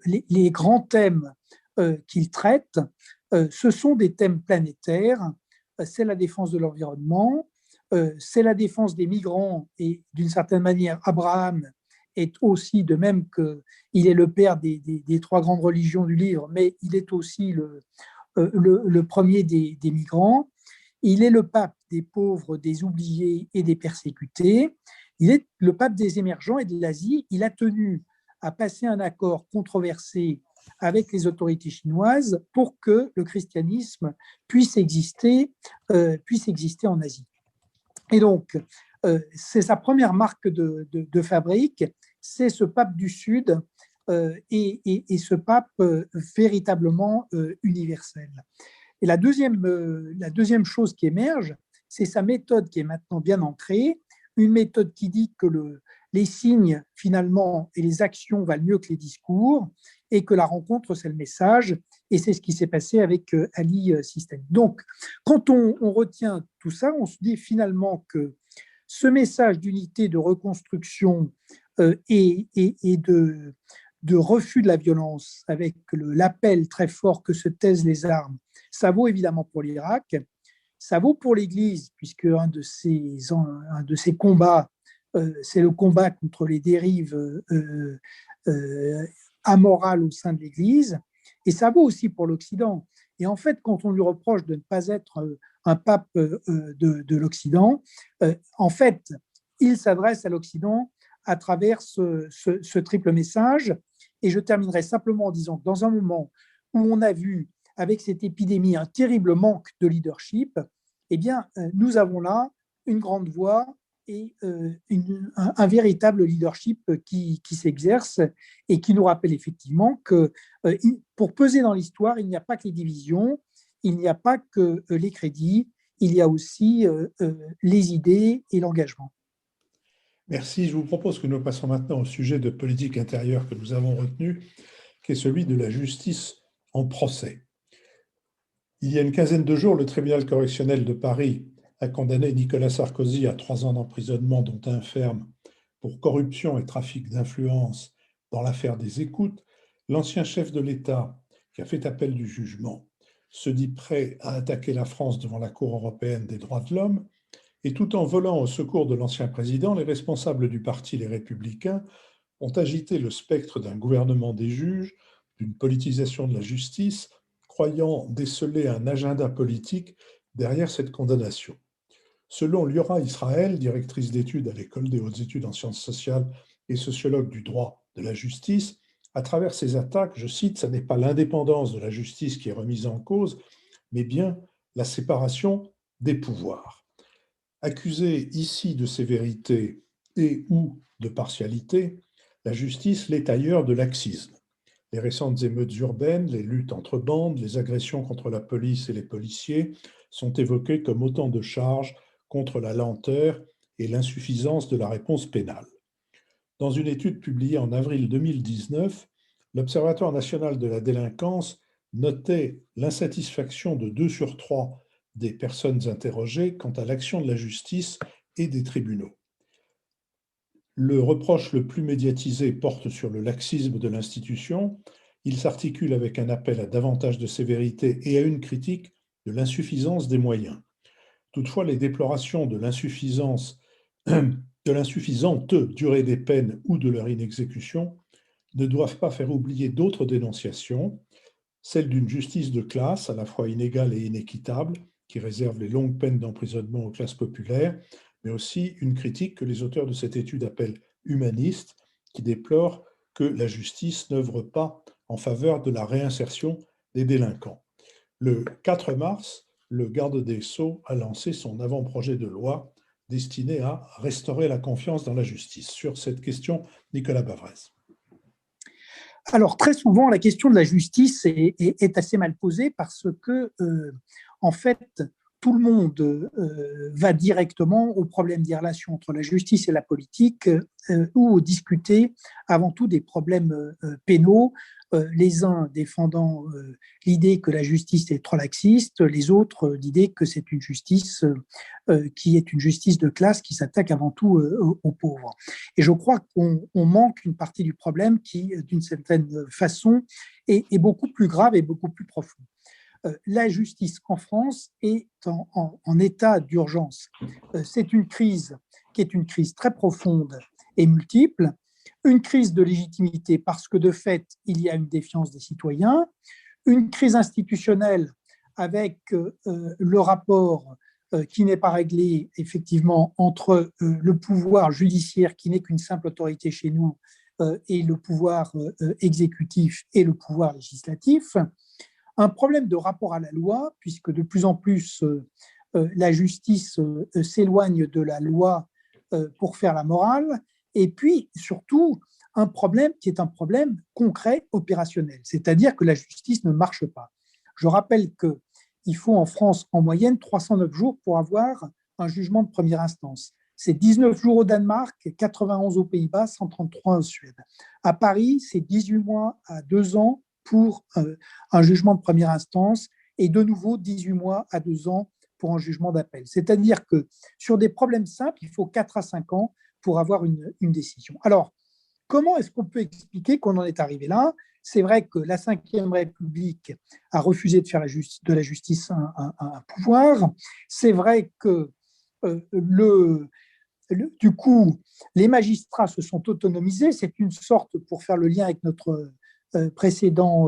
les grands thèmes qu'il traite, ce sont des thèmes planétaires. C'est la défense de l'environnement, c'est la défense des migrants, et d'une certaine manière, Abraham est aussi, de même qu'il est le père des 3 grandes religions du livre, mais il est aussi le premier des migrants. Il est le pape des pauvres, des oubliés et des persécutés. Il est le pape des émergents et de l'Asie. Il a tenu à passer un accord controversé avec les autorités chinoises pour que le christianisme puisse exister en Asie. Et donc, c'est sa première marque de fabrique, c'est ce pape du Sud et ce pape véritablement universel. Et la deuxième chose qui émerge, c'est sa méthode qui est maintenant bien ancrée, une méthode qui dit que les signes, finalement, et les actions valent mieux que les discours, et que la rencontre, c'est le message, et c'est ce qui s'est passé avec Ali Sistani. Donc, quand on retient tout ça, on se dit finalement que ce message d'unité, de reconstruction et de refus de la violence, avec l'appel très fort que se taisent les armes, ça vaut évidemment pour l'Irak, ça vaut pour l'Église, puisque un de ces combats, c'est le combat contre les dérives amorales au sein de l'Église, et ça vaut aussi pour l'Occident. Et en fait, quand on lui reproche de ne pas être un pape de l'Occident, en fait, il s'adresse à l'Occident à travers ce triple message. Et je terminerai simplement en disant que dans un moment où on a vu, avec cette épidémie, un terrible manque de leadership, eh bien, nous avons là une grande voix et un véritable leadership qui s'exerce et qui nous rappelle effectivement que pour peser dans l'histoire, il n'y a pas que les divisions, il n'y a pas que les crédits, il y a aussi les idées et l'engagement. Merci. Je vous propose que nous passions maintenant au sujet de politique intérieure que nous avons retenu, qui est celui de la justice en procès. Il y a une quinzaine de jours, le tribunal correctionnel de Paris a condamné Nicolas Sarkozy à 3 ans d'emprisonnement, dont 1 ferme, pour corruption et trafic d'influence dans l'affaire des écoutes. L'ancien chef de l'État, qui a fait appel du jugement, se dit prêt à attaquer la France devant la Cour européenne des droits de l'homme, et tout en volant au secours de l'ancien président, les responsables du parti Les Républicains ont agité le spectre d'un gouvernement des juges, d'une politisation de la justice, croyant déceler un agenda politique derrière cette condamnation. Selon Liora Israël, directrice d'études à l'École des hautes études en sciences sociales et sociologue du droit de la justice, à travers ces attaques, je cite, « ce n'est pas l'indépendance de la justice qui est remise en cause, mais bien la séparation des pouvoirs. » Accusée ici de sévérité et ou de partialité, la justice l'est ailleurs de laxisme. Les récentes émeutes urbaines, les luttes entre bandes, les agressions contre la police et les policiers sont évoquées comme autant de charges contre la lenteur et l'insuffisance de la réponse pénale. Dans une étude publiée en avril 2019, l'Observatoire national de la délinquance notait l'insatisfaction de 2 sur 3 des personnes interrogées quant à l'action de la justice et des tribunaux. Le reproche le plus médiatisé porte sur le laxisme de l'institution. Il s'articule avec un appel à davantage de sévérité et à une critique de l'insuffisance des moyens. Toutefois, les déplorations de l'insuffisante durée des peines ou de leur inexécution ne doivent pas faire oublier d'autres dénonciations, celle d'une justice de classe à la fois inégale et inéquitable, qui réserve les longues peines d'emprisonnement aux classes populaires, mais aussi une critique que les auteurs de cette étude appellent humaniste, qui déplore que la justice n'œuvre pas en faveur de la réinsertion des délinquants. Le 4 mars, le garde des Sceaux a lancé son avant-projet de loi destiné à restaurer la confiance dans la justice. Sur cette question, Nicolas Bavrez. Alors, très souvent, la question de la justice est assez mal posée parce que, en fait, tout le monde va directement au problème des relations entre la justice et la politique ou discuter avant tout des problèmes pénaux, les uns défendant l'idée que la justice est trop laxiste, les autres l'idée que c'est une justice qui est une justice de classe qui s'attaque avant tout aux pauvres. Et je crois qu'on manque une partie du problème qui, d'une certaine façon, est beaucoup plus grave et beaucoup plus profond. La justice en France est en état d'urgence. C'est une crise qui est une crise très profonde et multiple, une crise de légitimité parce que de fait, il y a une défiance des citoyens, une crise institutionnelle avec le rapport qui n'est pas réglé effectivement entre le pouvoir judiciaire qui n'est qu'une simple autorité chez nous et le pouvoir exécutif et le pouvoir législatif. Un problème de rapport à la loi, puisque de plus en plus la justice s'éloigne de la loi pour faire la morale, et puis surtout un problème qui est un problème concret, opérationnel, c'est-à-dire que la justice ne marche pas. Je rappelle qu'il faut en France en moyenne 309 jours pour avoir un jugement de première instance. C'est 19 jours au Danemark, 91 aux Pays-Bas, 133 en Suède. À Paris, c'est 18 mois à 2 ans pour un jugement de première instance et de nouveau 18 mois à 2 ans pour un jugement d'appel. C'est-à-dire que sur des problèmes simples, il faut 4 à 5 ans pour avoir une décision. Alors, comment est-ce qu'on peut expliquer qu'on en est arrivé là ? C'est vrai que la Ve République a refusé de faire de la justice un pouvoir. C'est vrai que du coup, les magistrats se sont autonomisés. C'est une sorte, pour faire le lien avec notre précédent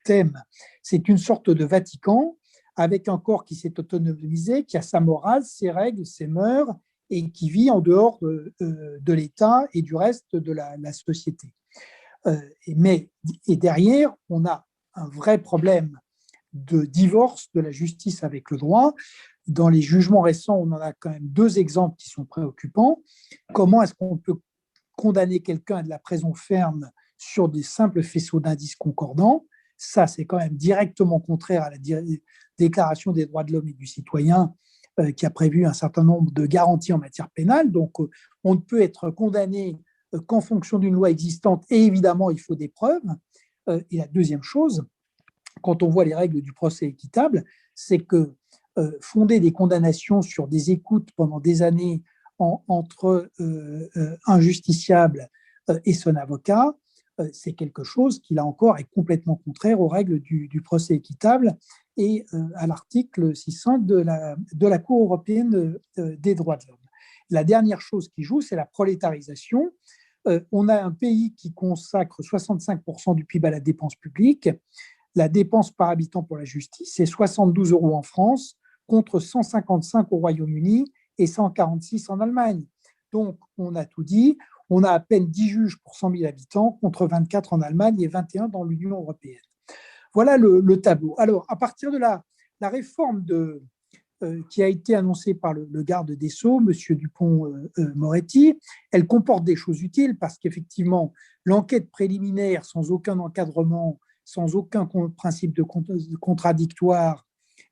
thème, c'est une sorte de Vatican avec un corps qui s'est autonomisé, qui a sa morale, ses règles, ses mœurs, et qui vit en dehors de l'État et du reste de la société. Et derrière, on a un vrai problème de divorce de la justice avec le droit. Dans les jugements récents, on en a quand même 2 exemples qui sont préoccupants. Comment est-ce qu'on peut condamner quelqu'un à de la prison ferme sur des simples faisceaux d'indices concordants? Ça, c'est quand même directement contraire à la Déclaration des droits de l'homme et du citoyen qui a prévu un certain nombre de garanties en matière pénale. Donc, on ne peut être condamné qu'en fonction d'une loi existante et évidemment, il faut des preuves. Et la deuxième chose, quand on voit les règles du procès équitable, c'est que fonder des condamnations sur des écoutes pendant des années entre un justiciable et son avocat, c'est quelque chose qui, là encore, est complètement contraire aux règles du procès équitable et à l'article 600 de la Cour européenne des droits de l'homme. La dernière chose qui joue, c'est la prolétarisation. on a un pays qui consacre 65% du PIB à la dépense publique. La dépense par habitant pour la justice, c'est 72 € en France, contre 155 au Royaume-Uni et 146 en Allemagne. Donc, on a tout dit. On a à peine 10 juges pour 100 000 habitants, contre 24 en Allemagne et 21 dans l'Union européenne. Voilà le tableau. Alors, à partir de là, la réforme qui a été annoncée par le garde des Sceaux, M. Dupond-Moretti, elle comporte des choses utiles parce qu'effectivement, l'enquête préliminaire sans aucun encadrement, sans aucun principe de contradictoire,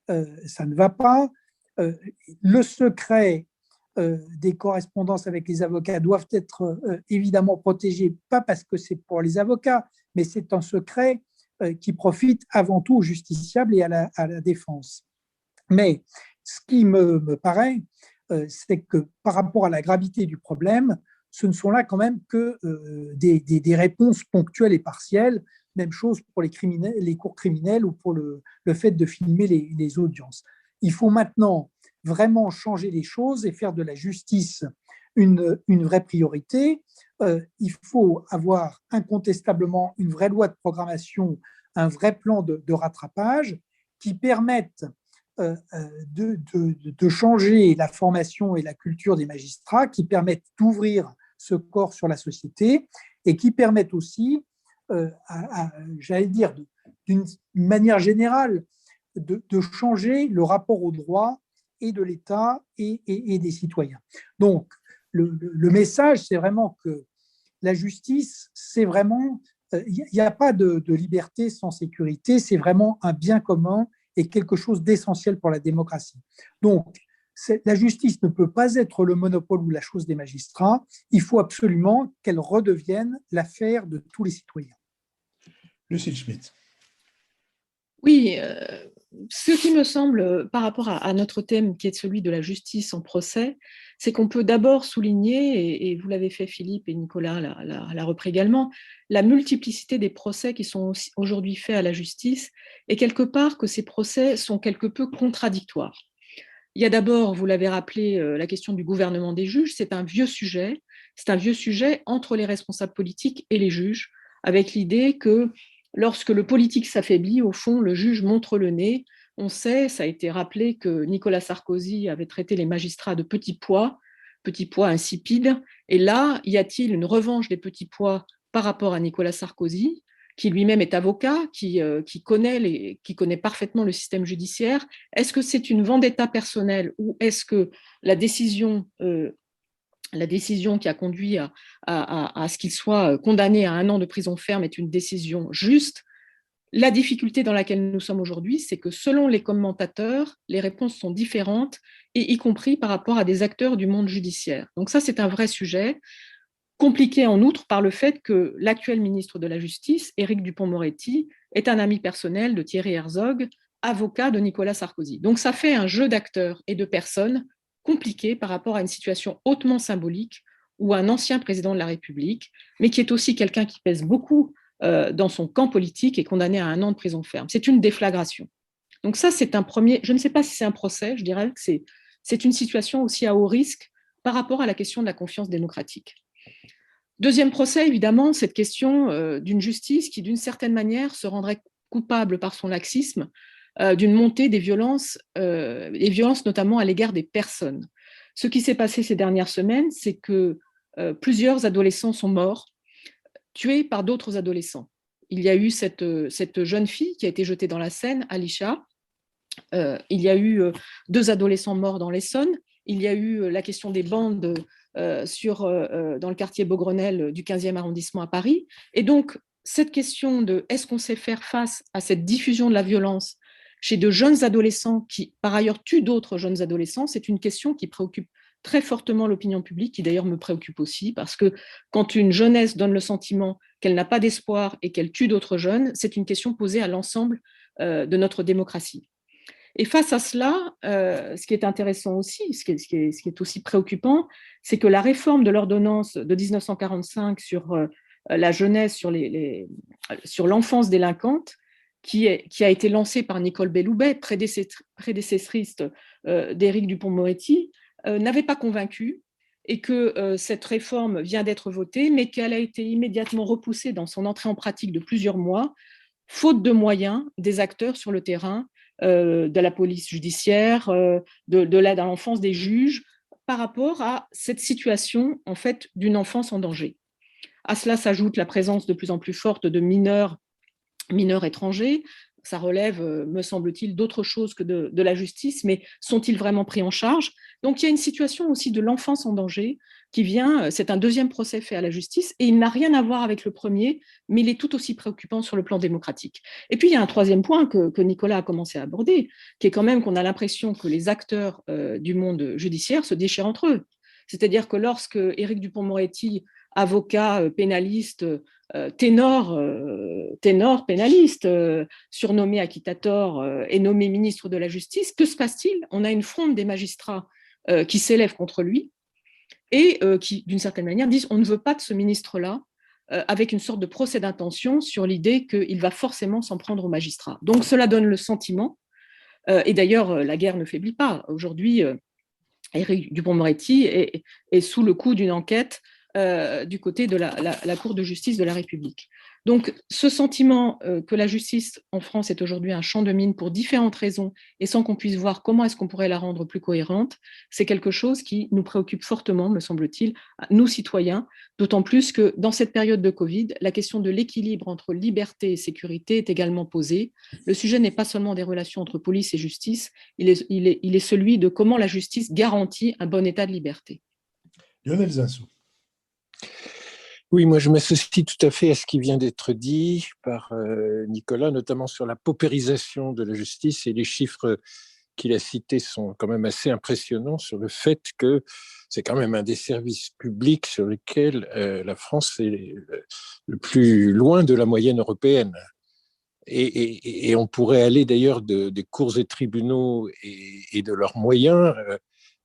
ça ne va pas. Le secret des correspondances avec les avocats doivent être évidemment protégés, pas parce que c'est pour les avocats, mais c'est un secret qui profite avant tout aux justiciables et à la défense. Mais ce qui me paraît, c'est que par rapport à la gravité du problème, ce ne sont là quand même que des réponses ponctuelles et partielles. Même chose pour les cours criminels ou pour le fait de filmer les audiences. Il faut maintenant vraiment changer les choses et faire de la justice une vraie priorité. Il faut avoir incontestablement une vraie loi de programmation, un vrai plan de rattrapage qui permette de changer la formation et la culture des magistrats, qui permettent d'ouvrir ce corps sur la société et qui permettent aussi, j'allais dire, d'une manière générale, de changer le rapport au droit et de l'État et des citoyens. Donc, le message, c'est vraiment que la justice, c'est vraiment, il n'y a pas de liberté sans sécurité, c'est vraiment un bien commun et quelque chose d'essentiel pour la démocratie. Donc, la justice ne peut pas être le monopole ou la chose des magistrats, il faut absolument qu'elle redevienne l'affaire de tous les citoyens. Lucile Schmitt. Oui, ce qui me semble, par rapport à notre thème qui est celui de la justice en procès, c'est qu'on peut d'abord souligner, et vous l'avez fait Philippe et Nicolas l'a repris également, la multiplicité des procès qui sont aujourd'hui faits à la justice et quelque part que ces procès sont quelque peu contradictoires. Il y a d'abord, vous l'avez rappelé, la question du gouvernement des juges, c'est un vieux sujet entre les responsables politiques et les juges, avec l'idée que lorsque le politique s'affaiblit, au fond, le juge montre le nez. On sait, ça a été rappelé, que Nicolas Sarkozy avait traité les magistrats de petits pois insipides. Et là, y a-t-il une revanche des petits pois par rapport à Nicolas Sarkozy, qui lui-même est avocat, qui connaît parfaitement le système judiciaire? Est-ce que c'est une vendetta personnelle ou est-ce que la décision qui a conduit à ce qu'il soit condamné à 1 an de prison ferme est une décision juste? La difficulté dans laquelle nous sommes aujourd'hui, c'est que selon les commentateurs, les réponses sont différentes, et y compris par rapport à des acteurs du monde judiciaire. Donc ça, c'est un vrai sujet, compliqué en outre par le fait que l'actuel ministre de la Justice, Éric Dupond-Moretti, est un ami personnel de Thierry Herzog, avocat de Nicolas Sarkozy. Donc ça fait un jeu d'acteurs et de personnes compliqué par rapport à une situation hautement symbolique où un ancien président de la République, mais qui est aussi quelqu'un qui pèse beaucoup dans son camp politique, est condamné à 1 an de prison ferme. C'est une déflagration. Donc ça, c'est un premier, je ne sais pas si c'est un procès, je dirais que c'est une situation aussi à haut risque par rapport à la question de la confiance démocratique. Deuxième procès, évidemment, cette question d'une justice qui, d'une certaine manière, se rendrait coupable par son laxisme d'une montée des violences notamment à l'égard des personnes. Ce qui s'est passé ces dernières semaines, c'est que plusieurs adolescents sont morts, tués par d'autres adolescents. Il y a eu cette jeune fille qui a été jetée dans la Seine, Alisha. Il y a eu 2 adolescents morts dans l'Essonne. Il y a eu la question des bandes dans le quartier Beaugrenelle du 15e arrondissement à Paris. Et donc, cette question de est-ce qu'on sait faire face à cette diffusion de la violence chez de jeunes adolescents qui, par ailleurs, tuent d'autres jeunes adolescents, c'est une question qui préoccupe très fortement l'opinion publique, qui d'ailleurs me préoccupe aussi, parce que quand une jeunesse donne le sentiment qu'elle n'a pas d'espoir et qu'elle tue d'autres jeunes, c'est une question posée à l'ensemble de notre démocratie. Et face à cela, ce qui est intéressant aussi, ce qui est aussi préoccupant, c'est que la réforme de l'ordonnance de 1945 sur la jeunesse, sur l'enfance délinquante, qui a été lancée par Nicole Belloubet, prédécessrice d'Éric Dupond-Moretti, n'avait pas convaincu. et que cette réforme vient d'être votée, mais qu'elle a été immédiatement repoussée dans son entrée en pratique de plusieurs mois, faute de moyens des acteurs sur le terrain, de la police judiciaire, de l'aide à l'enfance, des juges, par rapport à cette situation en fait d'une enfance en danger. À cela s'ajoute la présence de plus en plus forte de mineurs étrangers. Ça relève, me semble-t-il, d'autres choses que de la justice, mais sont-ils vraiment pris en charge? Donc il y a une situation aussi de l'enfance en danger qui vient, c'est un deuxième procès fait à la justice, et il n'a rien à voir avec le premier, mais il est tout aussi préoccupant sur le plan démocratique. Et puis il y a un troisième point que Nicolas a commencé à aborder, qui est quand même qu'on a l'impression que les acteurs du monde judiciaire se déchirent entre eux. C'est-à-dire que lorsque Éric Dupond-Moretti, avocat pénaliste, ténor pénaliste, surnommé acquittator, est nommé ministre de la Justice, que se passe-t-il? On a une fronde des magistrats qui s'élève contre lui et qui, d'une certaine manière, disent on ne veut pas de ce ministre-là, avec une sorte de procès d'intention sur l'idée qu'il va forcément s'en prendre aux magistrats. Donc cela donne le sentiment, et d'ailleurs la guerre ne faiblit pas. Aujourd'hui, Éric Dupond-Moretti est sous le coup d'une enquête du côté de la Cour de justice de la République. Donc, ce sentiment que la justice en France est aujourd'hui un champ de mine pour différentes raisons et sans qu'on puisse voir comment est-ce qu'on pourrait la rendre plus cohérente, c'est quelque chose qui nous préoccupe fortement, me semble-t-il, nous citoyens, d'autant plus que dans cette période de Covid, la question de l'équilibre entre liberté et sécurité est également posée. Le sujet n'est pas seulement des relations entre police et justice, il est celui de comment la justice garantit un bon état de liberté. Lionel Zinsou. Oui, moi je m'associe tout à fait à ce qui vient d'être dit par Nicolas, notamment sur la paupérisation de la justice, et les chiffres qu'il a cités sont quand même assez impressionnants sur le fait que c'est quand même un des services publics sur lesquels la France est le plus loin de la moyenne européenne. Et on pourrait aller d'ailleurs des cours et tribunaux et de leurs moyens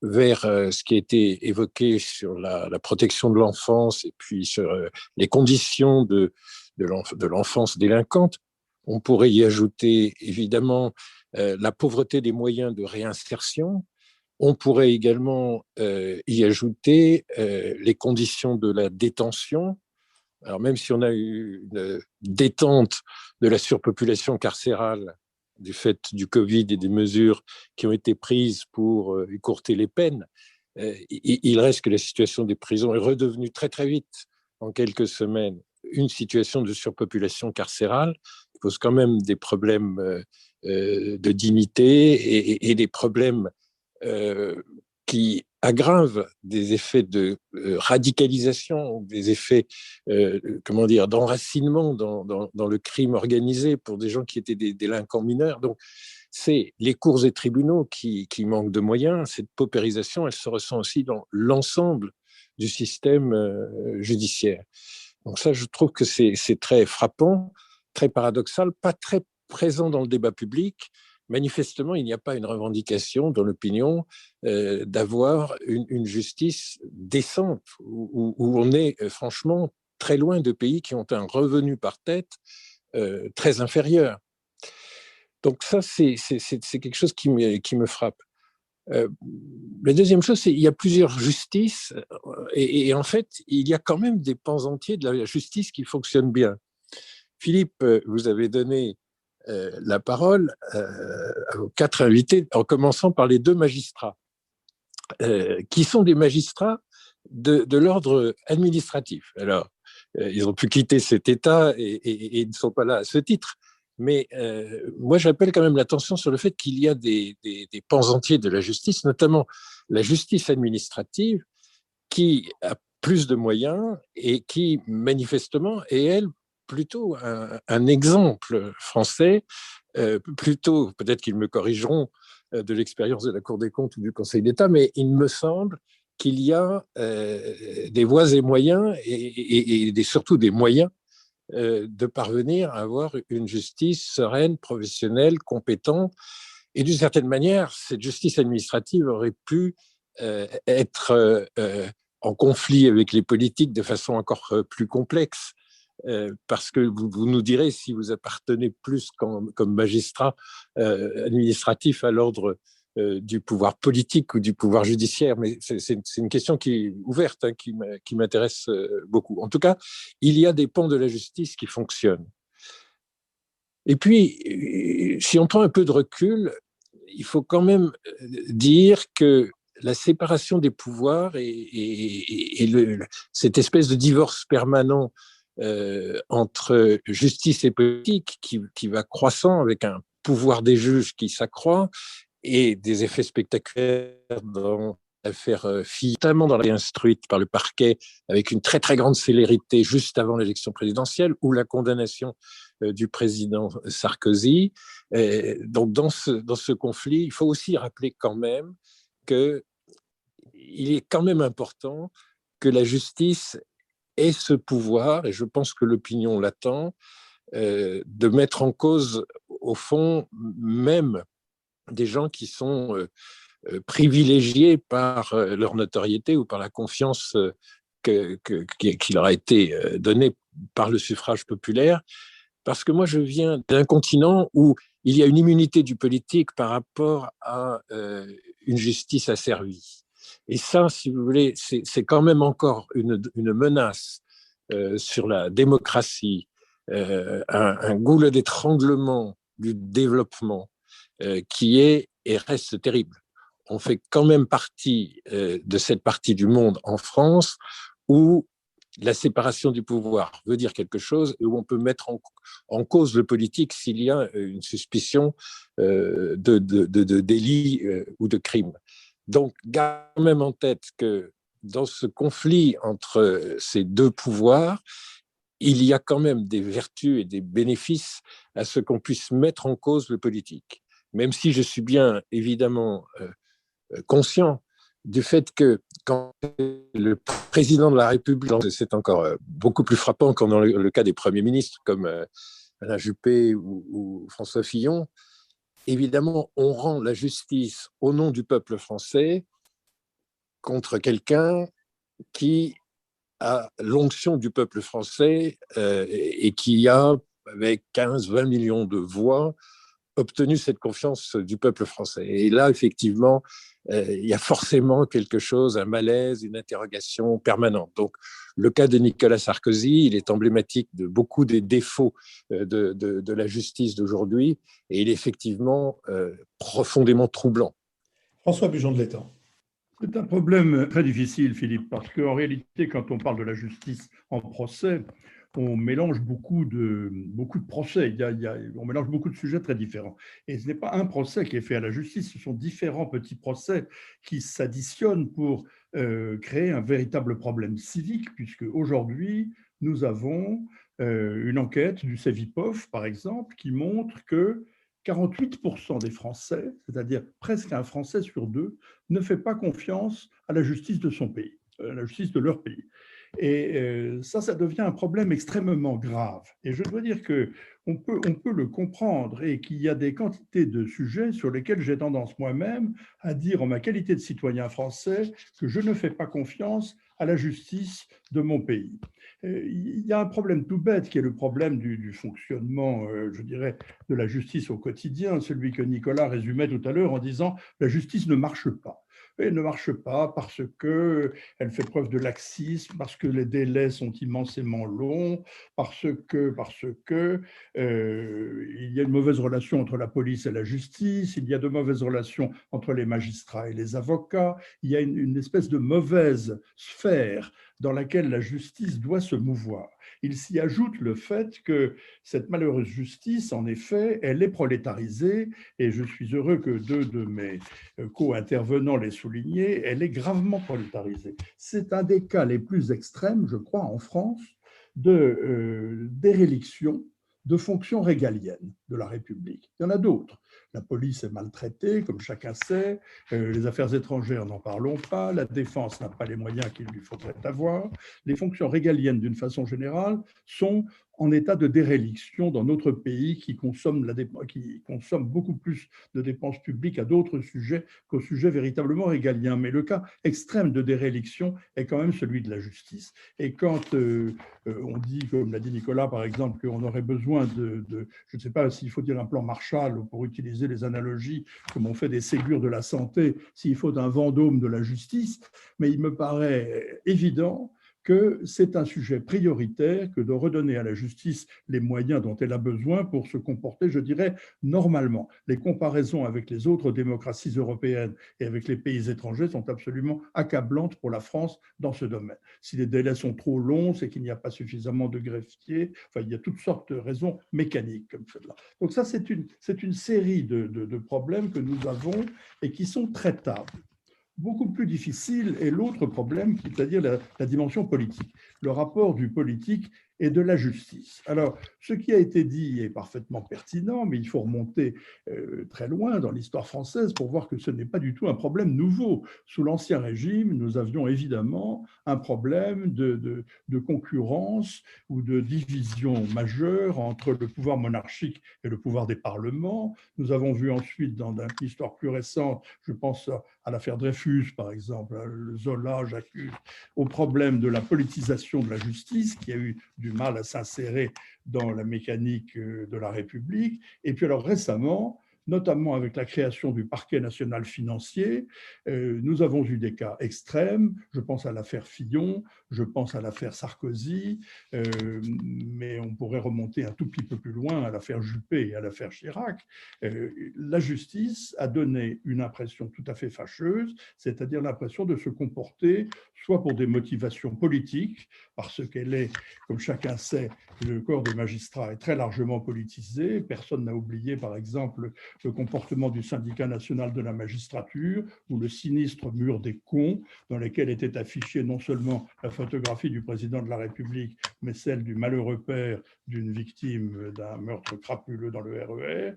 vers ce qui a été évoqué sur la protection de l'enfance et puis sur les conditions de l'enfance délinquante. On pourrait y ajouter évidemment la pauvreté des moyens de réinsertion. On pourrait également y ajouter les conditions de la détention. Alors même si on a eu une détente de la surpopulation carcérale du fait du Covid et des mesures qui ont été prises pour écourter les peines, il reste que la situation des prisons est redevenue très très vite, en quelques semaines, une situation de surpopulation carcérale qui pose quand même des problèmes de dignité et des problèmes qui aggravent des effets de radicalisation, des effets d'enracinement dans le crime organisé pour des gens qui étaient des délinquants mineurs. Donc, c'est les cours et tribunaux qui manquent de moyens. Cette paupérisation, elle se ressent aussi dans l'ensemble du système judiciaire. Donc ça, je trouve que c'est très frappant, très paradoxal, pas très présent dans le débat public. Manifestement, il n'y a pas une revendication dans l'opinion d'avoir une justice décente, où on est franchement très loin de pays qui ont un revenu par tête très inférieur. Donc ça, c'est quelque chose qui me frappe. La deuxième chose, c'est qu'il y a plusieurs justices et en fait, il y a quand même des pans entiers de la justice qui fonctionnent bien. Philippe, vous avez donné la parole aux 4 invités, en commençant par les 2 magistrats, qui sont des magistrats de l'ordre administratif. Alors, ils ont pu quitter cet État et ils ne sont pas là à ce titre. Mais moi, j'appelle quand même l'attention sur le fait qu'il y a des pans entiers de la justice, notamment la justice administrative, qui a plus de moyens et qui, manifestement, est, elle, plutôt un exemple français, plutôt, peut-être qu'ils me corrigeront, de l'expérience de la Cour des comptes ou du Conseil d'État, mais il me semble qu'il y a des voies et moyens, et surtout des moyens, de parvenir à avoir une justice sereine, professionnelle, compétente. Et d'une certaine manière, cette justice administrative aurait pu être en conflit avec les politiques de façon encore plus complexe. Parce que vous nous direz si vous appartenez plus comme magistrat administratif à l'ordre du pouvoir politique ou du pouvoir judiciaire, mais c'est une question qui est ouverte, hein, qui m'intéresse beaucoup. En tout cas, il y a des pans de la justice qui fonctionnent. Et puis, si on prend un peu de recul, il faut quand même dire que la séparation des pouvoirs et cette espèce de divorce permanent entre justice et politique qui va croissant avec un pouvoir des juges qui s'accroît et des effets spectaculaires dans l'affaire Fillon, notamment dans la instruite par le parquet avec une très très grande célérité juste avant l'élection présidentielle ou la condamnation du président Sarkozy. Donc dans ce conflit, il faut aussi rappeler quand même qu'il est quand même important que la justice ait ce pouvoir, et je pense que l'opinion l'attend, de mettre en cause, au fond, même des gens qui sont privilégiés par leur notoriété ou par la confiance qui leur a été donnée par le suffrage populaire. Parce que moi, je viens d'un continent où il y a une immunité du politique par rapport à une justice asservie. Et ça, si vous voulez, c'est quand même encore une menace sur la démocratie, un goulot d'étranglement du développement qui est et reste terrible. On fait quand même partie de cette partie du monde en France où la séparation du pouvoir veut dire quelque chose et où on peut mettre en cause le politique s'il y a une suspicion de délit ou de crime. Donc, garde même en tête que dans ce conflit entre ces deux pouvoirs, il y a quand même des vertus et des bénéfices à ce qu'on puisse mettre en cause le politique. Même si je suis bien évidemment conscient du fait que quand le président de la République, c'est encore beaucoup plus frappant quand dans le cas des premiers ministres comme Alain Juppé ou François Fillon, évidemment, on rend la justice au nom du peuple français contre quelqu'un qui a l'onction du peuple français et qui a, avec 15-20 millions de voix, obtenu cette confiance du peuple français. Et là, effectivement, il y a forcément quelque chose, un malaise, une interrogation permanente. Donc, le cas de Nicolas Sarkozy, il est emblématique de beaucoup des défauts de la justice d'aujourd'hui, et il est effectivement profondément troublant. François Bujon de l'Étang. C'est un problème très difficile, Philippe, parce qu'en réalité, quand on parle de la justice en procès, on mélange beaucoup de procès, on mélange beaucoup de sujets très différents. Et ce n'est pas un procès qui est fait à la justice, ce sont différents petits procès qui s'additionnent pour créer un véritable problème civique, puisque aujourd'hui, nous avons une enquête du CEVIPOF, par exemple, qui montre que 48% des Français, c'est-à-dire presque un Français sur deux, ne fait pas confiance à la justice de son pays, à la justice de leur pays. Et ça devient un problème extrêmement grave. Et je dois dire qu'on peut le comprendre et qu'il y a des quantités de sujets sur lesquels j'ai tendance moi-même à dire en ma qualité de citoyen français que je ne fais pas confiance à la justice de mon pays. Il y a un problème tout bête qui est le problème du fonctionnement, je dirais, de la justice au quotidien, celui que Nicolas résumait tout à l'heure en disant « la justice ne marche pas ». Elle ne marche pas parce qu'elle fait preuve de laxisme, parce que les délais sont immensément longs, parce que il y a une mauvaise relation entre la police et la justice, il y a de mauvaises relations entre les magistrats et les avocats, il y a une espèce de mauvaise sphère dans laquelle la justice doit se mouvoir. Il s'y ajoute le fait que cette malheureuse justice, en effet, elle est prolétarisée, et je suis heureux que deux de mes co-intervenants l'aient souligné, elle est gravement prolétarisée. C'est un des cas les plus extrêmes, je crois, en France, de déréliction de fonctions régaliennes de la République. Il y en a d'autres. La police est maltraitée, comme chacun sait. Les affaires étrangères, n'en parlons pas. La défense n'a pas les moyens qu'il lui faudrait avoir. Les fonctions régaliennes, d'une façon générale, sont en état de déréliction dans notre pays qui consomme beaucoup plus de dépenses publiques à d'autres sujets qu'aux sujets véritablement régaliens. Mais le cas extrême de déréliction est quand même celui de la justice. Et quand on dit, comme l'a dit Nicolas par exemple, qu'on aurait besoin je ne sais pas s'il faut dire un plan Marshall pour utiliser les analogies comme on fait des Ségur de la santé, s'il faut un Vendôme de la justice, mais il me paraît évident que c'est un sujet prioritaire que de redonner à la justice les moyens dont elle a besoin pour se comporter, je dirais, normalement. Les comparaisons avec les autres démocraties européennes et avec les pays étrangers sont absolument accablantes pour la France dans ce domaine. Si les délais sont trop longs, c'est qu'il n'y a pas suffisamment de greffiers, enfin, il y a toutes sortes de raisons mécaniques comme cela. Donc ça, c'est une série de problèmes que nous avons et qui sont traitables. Beaucoup plus difficile est l'autre problème, c'est-à-dire la dimension politique, le rapport du politique et de la justice. Alors, ce qui a été dit est parfaitement pertinent, mais il faut remonter très loin dans l'histoire française pour voir que ce n'est pas du tout un problème nouveau. Sous l'Ancien Régime, nous avions évidemment un problème de concurrence ou de division majeure entre le pouvoir monarchique et le pouvoir des parlements. Nous avons vu ensuite, dans une histoire plus récente, je pense à l'affaire Dreyfus, par exemple, Zola, j'accuse, au problème de la politisation de la justice, qui a eu du mal à s'insérer dans la mécanique de la République. Et puis alors récemment, notamment avec la création du parquet national financier, nous avons eu des cas extrêmes. Je pense à l'affaire Fillon, je pense à l'affaire Sarkozy, mais on pourrait remonter un tout petit peu plus loin à l'affaire Juppé et à l'affaire Chirac. La justice a donné une impression tout à fait fâcheuse, c'est-à-dire l'impression de se comporter soit pour des motivations politiques, parce qu'elle est, comme chacun sait, le corps des magistrats est très largement politisé. Personne n'a oublié, par exemple, le comportement du syndicat national de la magistrature ou le sinistre mur des cons, dans lequel était affichée non seulement la photographie du président de la République, mais celle du malheureux père d'une victime d'un meurtre crapuleux dans le RER.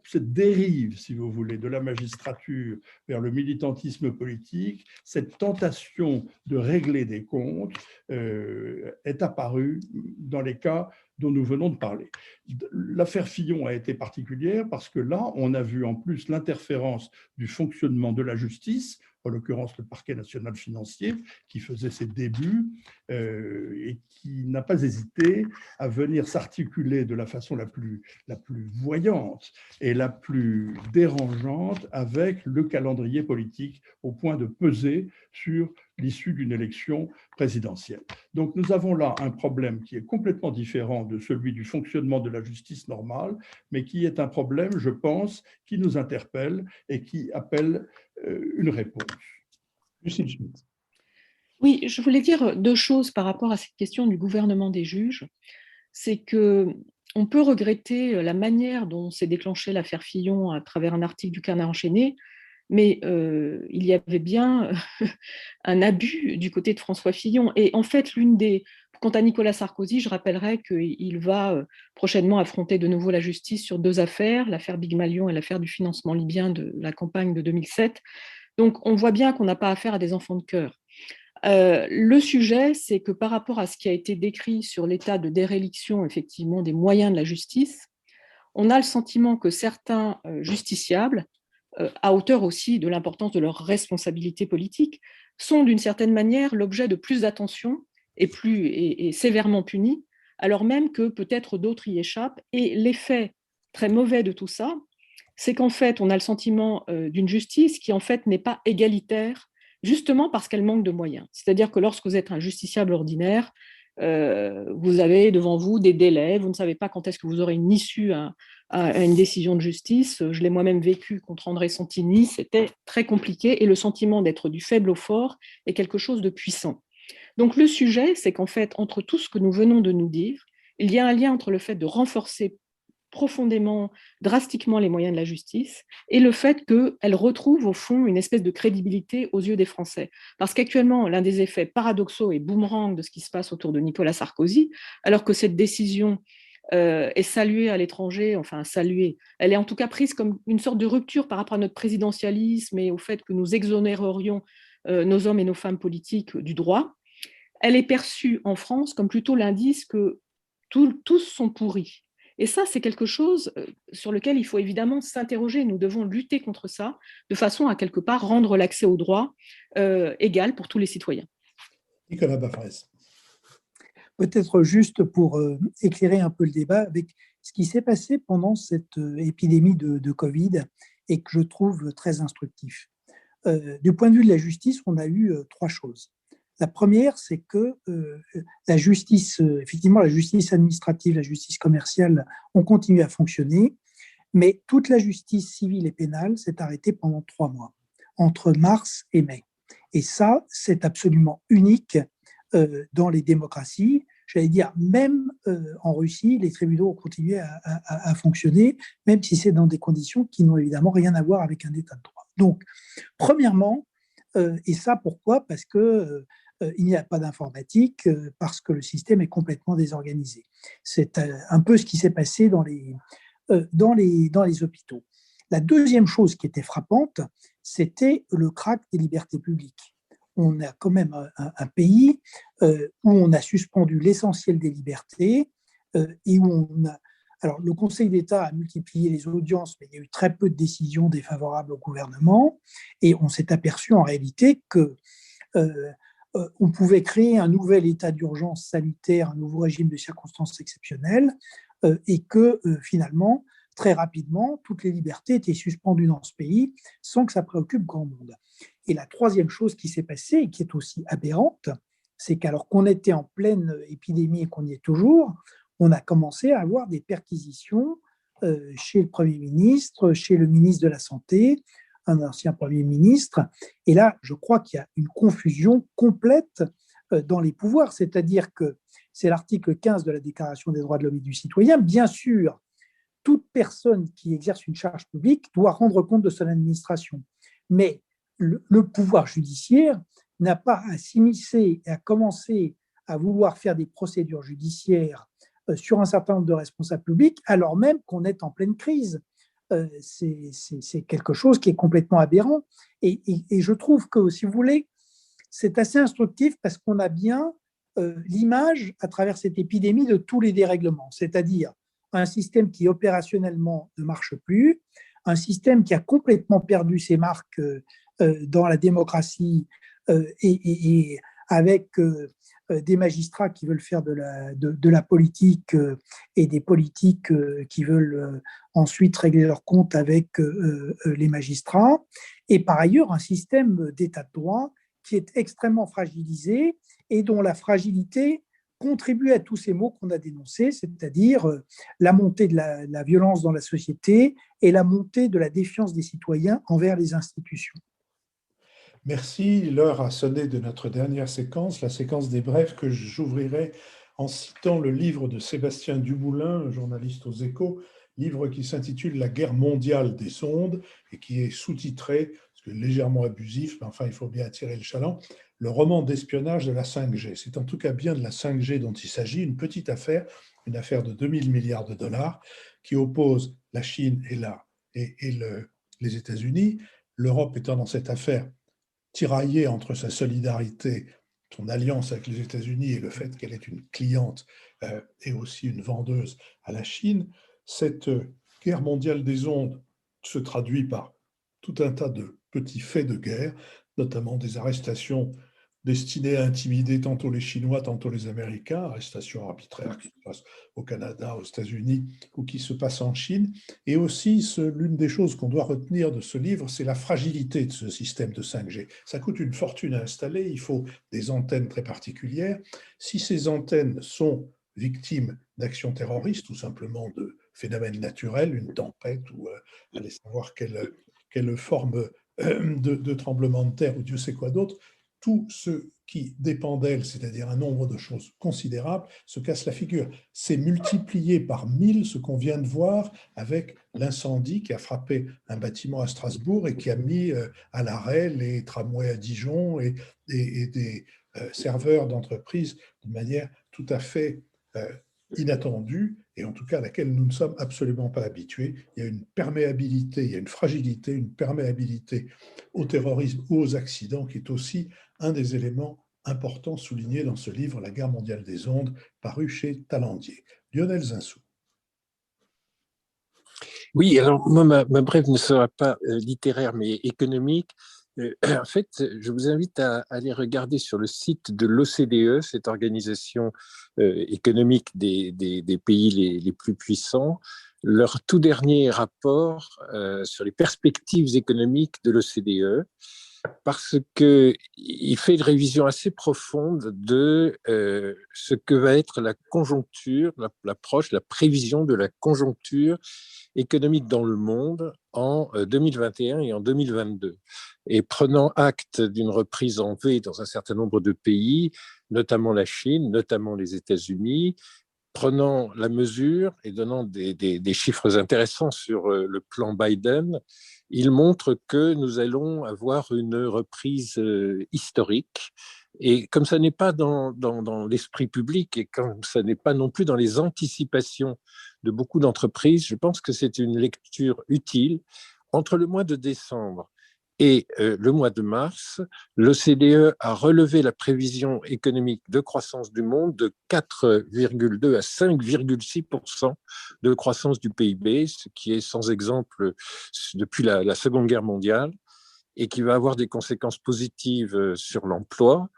Cette dérive, si vous voulez, de la magistrature vers le militantisme politique, cette tentation de régler des comptes est apparue dans les cas dont nous venons de parler. L'affaire Fillon a été particulière parce que là, on a vu en plus l'interférence du fonctionnement de la justice, en l'occurrence le parquet national financier, qui faisait ses débuts et qui n'a pas hésité à venir s'articuler de la façon la plus voyante et la plus dérangeante avec le calendrier politique, au point de peser sur l'issue d'une élection présidentielle. Donc nous avons là un problème qui est complètement différent de celui du fonctionnement de la justice normale, mais qui est un problème, je pense, qui nous interpelle et qui appelle une réponse. Lucile Schmitt. Oui, je voulais dire deux choses par rapport à cette question du gouvernement des juges. C'est qu'on peut regretter la manière dont s'est déclenchée l'affaire Fillon à travers un article du Canard enchaîné, mais il y avait bien un abus du côté de François Fillon. Et en fait, quant à Nicolas Sarkozy, je rappellerai qu'il va prochainement affronter de nouveau la justice sur deux affaires, l'affaire Big Malion et l'affaire du financement libyen de la campagne de 2007. Donc, on voit bien qu'on n'a pas affaire à des enfants de cœur. Le sujet, c'est que par rapport à ce qui a été décrit sur l'état de déréliction, effectivement, des moyens de la justice, on a le sentiment que certains justiciables, à hauteur aussi de l'importance de leur responsabilité politique, sont d'une certaine manière l'objet de plus d'attention et sévèrement punis, alors même que peut-être d'autres y échappent. Et l'effet très mauvais de tout ça, c'est qu'en fait, on a le sentiment d'une justice qui, en fait, n'est pas égalitaire, justement parce qu'elle manque de moyens. C'est-à-dire que lorsque vous êtes un justiciable ordinaire, vous avez devant vous des délais, vous ne savez pas quand est-ce que vous aurez une issue à une décision de justice. Je l'ai moi-même vécu contre André Santini, c'était très compliqué, et le sentiment d'être du faible au fort est quelque chose de puissant. Donc le sujet, c'est qu'en fait, entre tout ce que nous venons de nous dire, il y a un lien entre le fait de renforcer profondément, drastiquement les moyens de la justice et le fait qu'elle retrouve au fond une espèce de crédibilité aux yeux des Français. Parce qu'actuellement, l'un des effets paradoxaux et boomerang de ce qui se passe autour de Nicolas Sarkozy, alors que cette décision est saluée à l'étranger, enfin saluée, elle est en tout cas prise comme une sorte de rupture par rapport à notre présidentialisme et au fait que nous exonérerions nos hommes et nos femmes politiques du droit, elle est perçue en France comme plutôt l'indice que tous sont pourris. Et ça, c'est quelque chose sur lequel il faut évidemment s'interroger. Nous devons lutter contre ça de façon à quelque part rendre l'accès aux droits égal pour tous les citoyens. Nicolas Bafarès. Peut-être juste pour éclairer un peu le débat avec ce qui s'est passé pendant cette épidémie de Covid et que je trouve très instructif. Du point de vue de la justice, on a eu trois choses. La première, c'est que la justice, effectivement, la justice administrative, la justice commerciale ont continué à fonctionner, mais toute la justice civile et pénale s'est arrêtée pendant 3 mois, entre mars et mai. Et ça, c'est absolument unique dans les démocraties. J'allais dire, même en Russie, les tribunaux ont continué à fonctionner, même si c'est dans des conditions qui n'ont évidemment rien à voir avec un état de droit. Donc, premièrement, et ça pourquoi? Parce que il n'y a pas d'informatique, parce que le système est complètement désorganisé. C'est un peu ce qui s'est passé dans les hôpitaux. La deuxième chose qui était frappante, c'était le krach des libertés publiques. On a quand même un pays où on a suspendu l'essentiel des libertés et où on a... Alors, le Conseil d'État a multiplié les audiences, mais il y a eu très peu de décisions défavorables au gouvernement. Et on s'est aperçu en réalité que on pouvait créer un nouvel état d'urgence sanitaire, un nouveau régime de circonstances exceptionnelles, et que finalement, très rapidement, toutes les libertés étaient suspendues dans ce pays sans que ça préoccupe grand monde. Et la troisième chose qui s'est passée, et qui est aussi aberrante, c'est qu'alors qu'on était en pleine épidémie et qu'on y est toujours, on a commencé à avoir des perquisitions chez le Premier ministre, chez le ministre de la Santé, un ancien Premier ministre. Et là, je crois qu'il y a une confusion complète dans les pouvoirs, c'est-à-dire que c'est l'article 15 de la Déclaration des droits de l'homme et du citoyen. Bien sûr, toute personne qui exerce une charge publique doit rendre compte de son administration. Mais le pouvoir judiciaire n'a pas à s'immiscer et à commencer à vouloir faire des procédures judiciaires sur un certain nombre de responsables publics, alors même qu'on est en pleine crise. C'est quelque chose qui est complètement aberrant. Et je trouve que, si vous voulez, c'est assez instructif parce qu'on a bien l'image, à travers cette épidémie, de tous les dérèglements, c'est-à-dire un système qui opérationnellement ne marche plus, un système qui a complètement perdu ses marques dans la démocratie et avec des magistrats qui veulent faire de la politique et des politiques qui veulent ensuite régler leurs comptes avec les magistrats. Et par ailleurs, un système d'état de droit qui est extrêmement fragilisé et dont la fragilité contribue à tous ces maux qu'on a dénoncés, c'est-à-dire la montée de la violence dans la société et la montée de la défiance des citoyens envers les institutions. Merci. L'heure a sonné de notre dernière séquence, la séquence des brefs, que j'ouvrirai en citant le livre de Sébastien Dumoulin, journaliste aux Échos, livre qui s'intitule « La guerre mondiale des ondes » et qui est sous-titré, parce que légèrement abusif, mais enfin il faut bien attirer le chaland, le roman d'espionnage de la 5G. C'est en tout cas bien de la 5G dont il s'agit, une petite affaire, une affaire de 2000 milliards de dollars qui oppose la Chine et les États-Unis. L'Europe étant dans cette affaire tiraillée entre sa solidarité, son alliance avec les États-Unis et le fait qu'elle est une cliente et aussi une vendeuse à la Chine, cette guerre mondiale des ondes se traduit par tout un tas de petits faits de guerre, notamment des arrestations destinées à intimider tantôt les Chinois, tantôt les Américains, arrestations arbitraires qui se passent au Canada, aux États-Unis ou qui se passent en Chine. Et aussi, l'une des choses qu'on doit retenir de ce livre, c'est la fragilité de ce système de 5G. Ça coûte une fortune à installer, il faut des antennes très particulières. Si ces antennes sont victimes d'actions terroristes ou simplement de phénomènes naturels, une tempête ou allez savoir quelle forme de tremblement de terre ou Dieu sait quoi d'autre, tout ce qui dépend d'elle, c'est-à-dire un nombre de choses considérables, se casse la figure. C'est multiplié par 1000 ce qu'on vient de voir avec l'incendie qui a frappé un bâtiment à Strasbourg et qui a mis à l'arrêt les tramways à Dijon et des serveurs d'entreprises de manière tout à fait inattendue et en tout cas à laquelle nous ne sommes absolument pas habitués. Il y a une perméabilité, il y a une fragilité, une perméabilité au terrorisme ou aux accidents qui est aussi un des éléments importants soulignés dans ce livre, La guerre mondiale des ondes, paru chez Talandier. Lionel Zinsou. Oui, alors moi, ma brève ne sera pas littéraire, mais économique. En fait, je vous invite à aller regarder sur le site de l'OCDE, cette organisation économique des pays les plus puissants, leur tout dernier rapport sur les perspectives économiques de l'OCDE, parce qu'il fait une révision assez profonde de ce que va être la conjoncture, l'approche, la prévision de la conjoncture économique dans le monde en 2021 et en 2022. Et prenant acte d'une reprise en V dans un certain nombre de pays, notamment la Chine, notamment les États-Unis, prenant la mesure et donnant des chiffres intéressants sur le plan Biden, il montre que nous allons avoir une reprise historique. Et comme ça n'est pas dans l'esprit public et comme ça n'est pas non plus dans les anticipations de beaucoup d'entreprises, je pense que c'est une lecture utile. Entre le mois de décembre et le mois de mars, l'OCDE a relevé la prévision économique de croissance du monde de 4,2 à 5,6% de croissance du PIB, ce qui est sans exemple depuis la Seconde Guerre mondiale, et qui va avoir des conséquences positives sur l'emploi,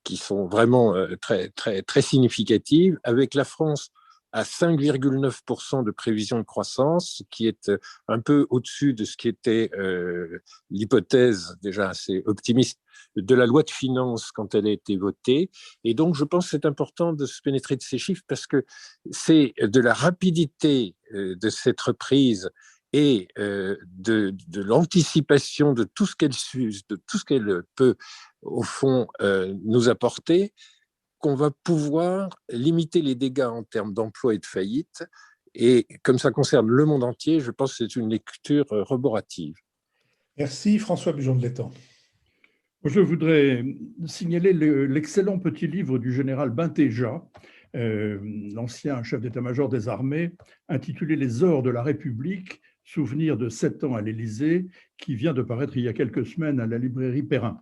qui sont vraiment très significatives, avec la France à 5,9% de prévision de croissance, qui est un peu au-dessus de ce qui était l'hypothèse déjà assez optimiste de la loi de finances quand elle a été votée. Et donc, je pense que c'est important de se pénétrer de ces chiffres parce que c'est de la rapidité de cette reprise et de l'anticipation de tout ce qu'elle peut, au fond, nous apporter, qu'on va pouvoir limiter les dégâts en termes d'emploi et de faillite. Et comme ça concerne le monde entier, je pense que c'est une lecture reborative. Merci François Bujon de l'Étang. Je voudrais signaler l'excellent petit livre du général Bintéja, l'ancien chef d'état-major des armées, intitulé « Les ors de la République, souvenir de 7 ans à l'Élysée », qui vient de paraître il y a quelques semaines à la librairie Perrin.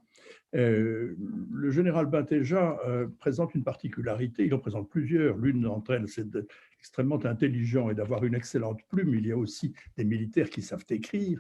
Le général Bintéja présente une particularité, il en présente plusieurs. L'une d'entre elles, c'est d'être extrêmement intelligent et d'avoir une excellente plume. Il y a aussi des militaires qui savent écrire.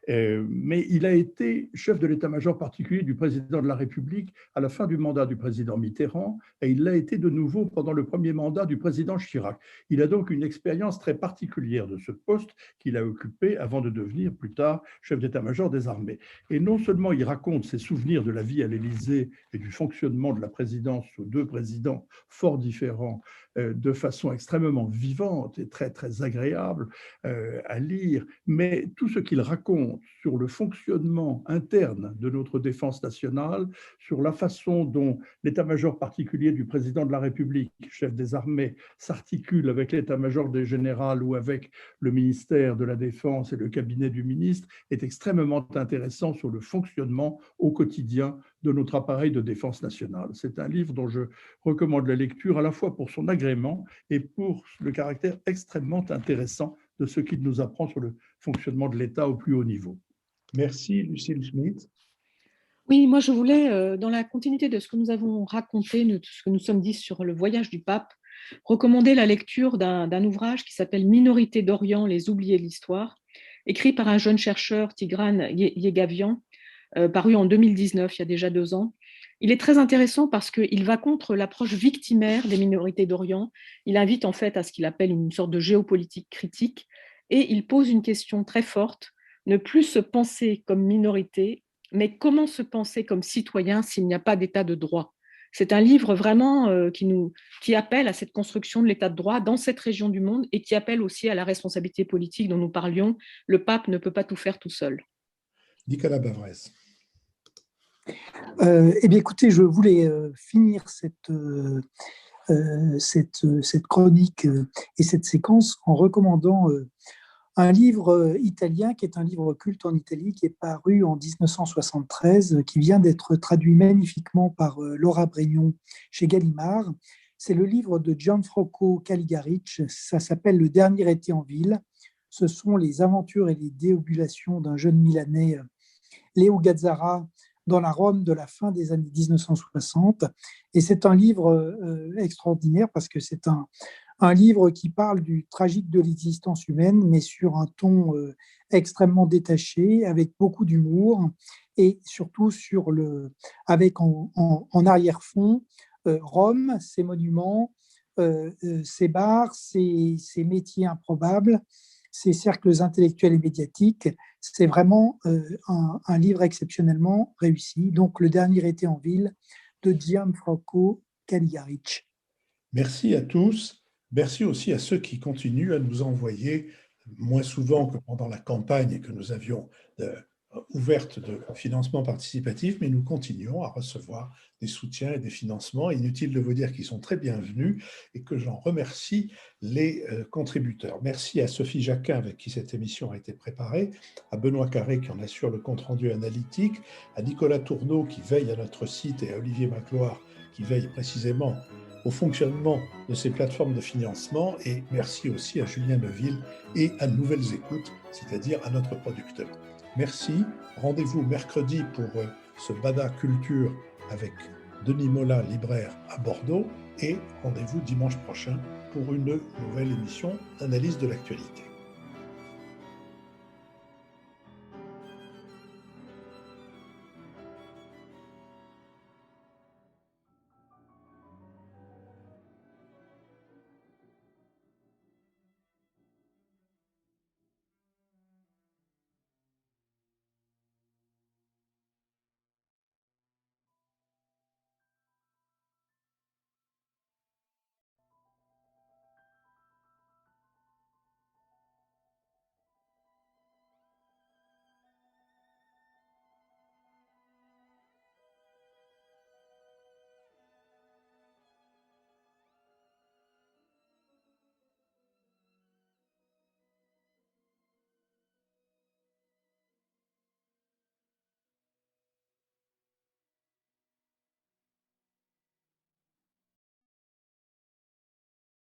Mais il a été chef de l'état-major particulier du président de la République à la fin du mandat du président Mitterrand, et il l'a été de nouveau pendant le premier mandat du président Chirac. Il a donc une expérience très particulière de ce poste qu'il a occupé avant de devenir plus tard chef d'état-major des armées. Et non seulement il raconte ses souvenirs de la vie à l'Élysée et du fonctionnement de la présidence sous 2 présidents fort différents de façon extrêmement vivante et très, très agréable à lire, mais tout ce qu'il raconte sur le fonctionnement interne de notre défense nationale, sur la façon dont l'état-major particulier du président de la République, chef des armées, s'articule avec l'état-major des généraux ou avec le ministère de la Défense et le cabinet du ministre, est extrêmement intéressant sur le fonctionnement au quotidien de notre appareil de défense nationale. C'est un livre dont je recommande la lecture à la fois pour son agrément et pour le caractère extrêmement intéressant de ce qu'il nous apprend sur le fonctionnement de l'État au plus haut niveau. Merci Lucille Schmitt. Oui, moi je voulais, dans la continuité de ce que nous avons raconté, de ce que nous sommes dit sur le voyage du pape, recommander la lecture d'un ouvrage qui s'appelle « Minorité d'Orient, les oubliés de l'histoire », écrit par un jeune chercheur, Tigran Yegavian, paru en 2019, il y a déjà 2 ans. Il est très intéressant parce qu'il va contre l'approche victimaire des minorités d'Orient. Il invite en fait à ce qu'il appelle une sorte de géopolitique critique et il pose une question très forte, ne plus se penser comme minorité, mais comment se penser comme citoyen s'il n'y a pas d'état de droit. C'est un livre vraiment qui appelle à cette construction de l'état de droit dans cette région du monde et qui appelle aussi à la responsabilité politique dont nous parlions. Le pape ne peut pas tout faire tout seul. Nicolas Bavrez. Eh bien, écoutez, je voulais finir cette chronique et cette séquence en recommandant un livre italien qui est un livre culte en Italie qui est paru en 1973, qui vient d'être traduit magnifiquement par Laura Brignon chez Gallimard. C'est le livre de Gianfranco Caligaric, ça s'appelle « Le dernier été en ville ». Ce sont les aventures et les déambulations d'un jeune Milanais, Léo Gazzara, dans la Rome de la fin des années 1960. Et c'est un livre extraordinaire parce que c'est un livre qui parle du tragique de l'existence humaine, mais sur un ton extrêmement détaché, avec beaucoup d'humour, et surtout avec en arrière-fond Rome, ses monuments, ses bars, ses métiers improbables, ses cercles intellectuels et médiatiques. C'est vraiment un livre exceptionnellement réussi. Donc, Le dernier été en ville de Gianfranco Caligaric. Merci à tous. Merci aussi à ceux qui continuent à nous envoyer, moins souvent que pendant la campagne que nous avions ouverte de financement participatif, mais nous continuons à recevoir des soutiens et des financements. Inutile de vous dire qu'ils sont très bienvenus et que j'en remercie les contributeurs. Merci à Sophie Jacquin avec qui cette émission a été préparée, à Benoît Carré qui en assure le compte-rendu analytique, à Nicolas Tourneau qui veille à notre site et à Olivier Magloire qui veille précisément au fonctionnement de ces plateformes de financement, et merci aussi à Julien Neuville et à Nouvelles Écoutes, c'est-à-dire à notre producteur. Merci, rendez-vous mercredi pour ce Bada Culture avec Denis Mola, libraire à Bordeaux, et rendez-vous dimanche prochain pour une nouvelle émission d'analyse de l'actualité.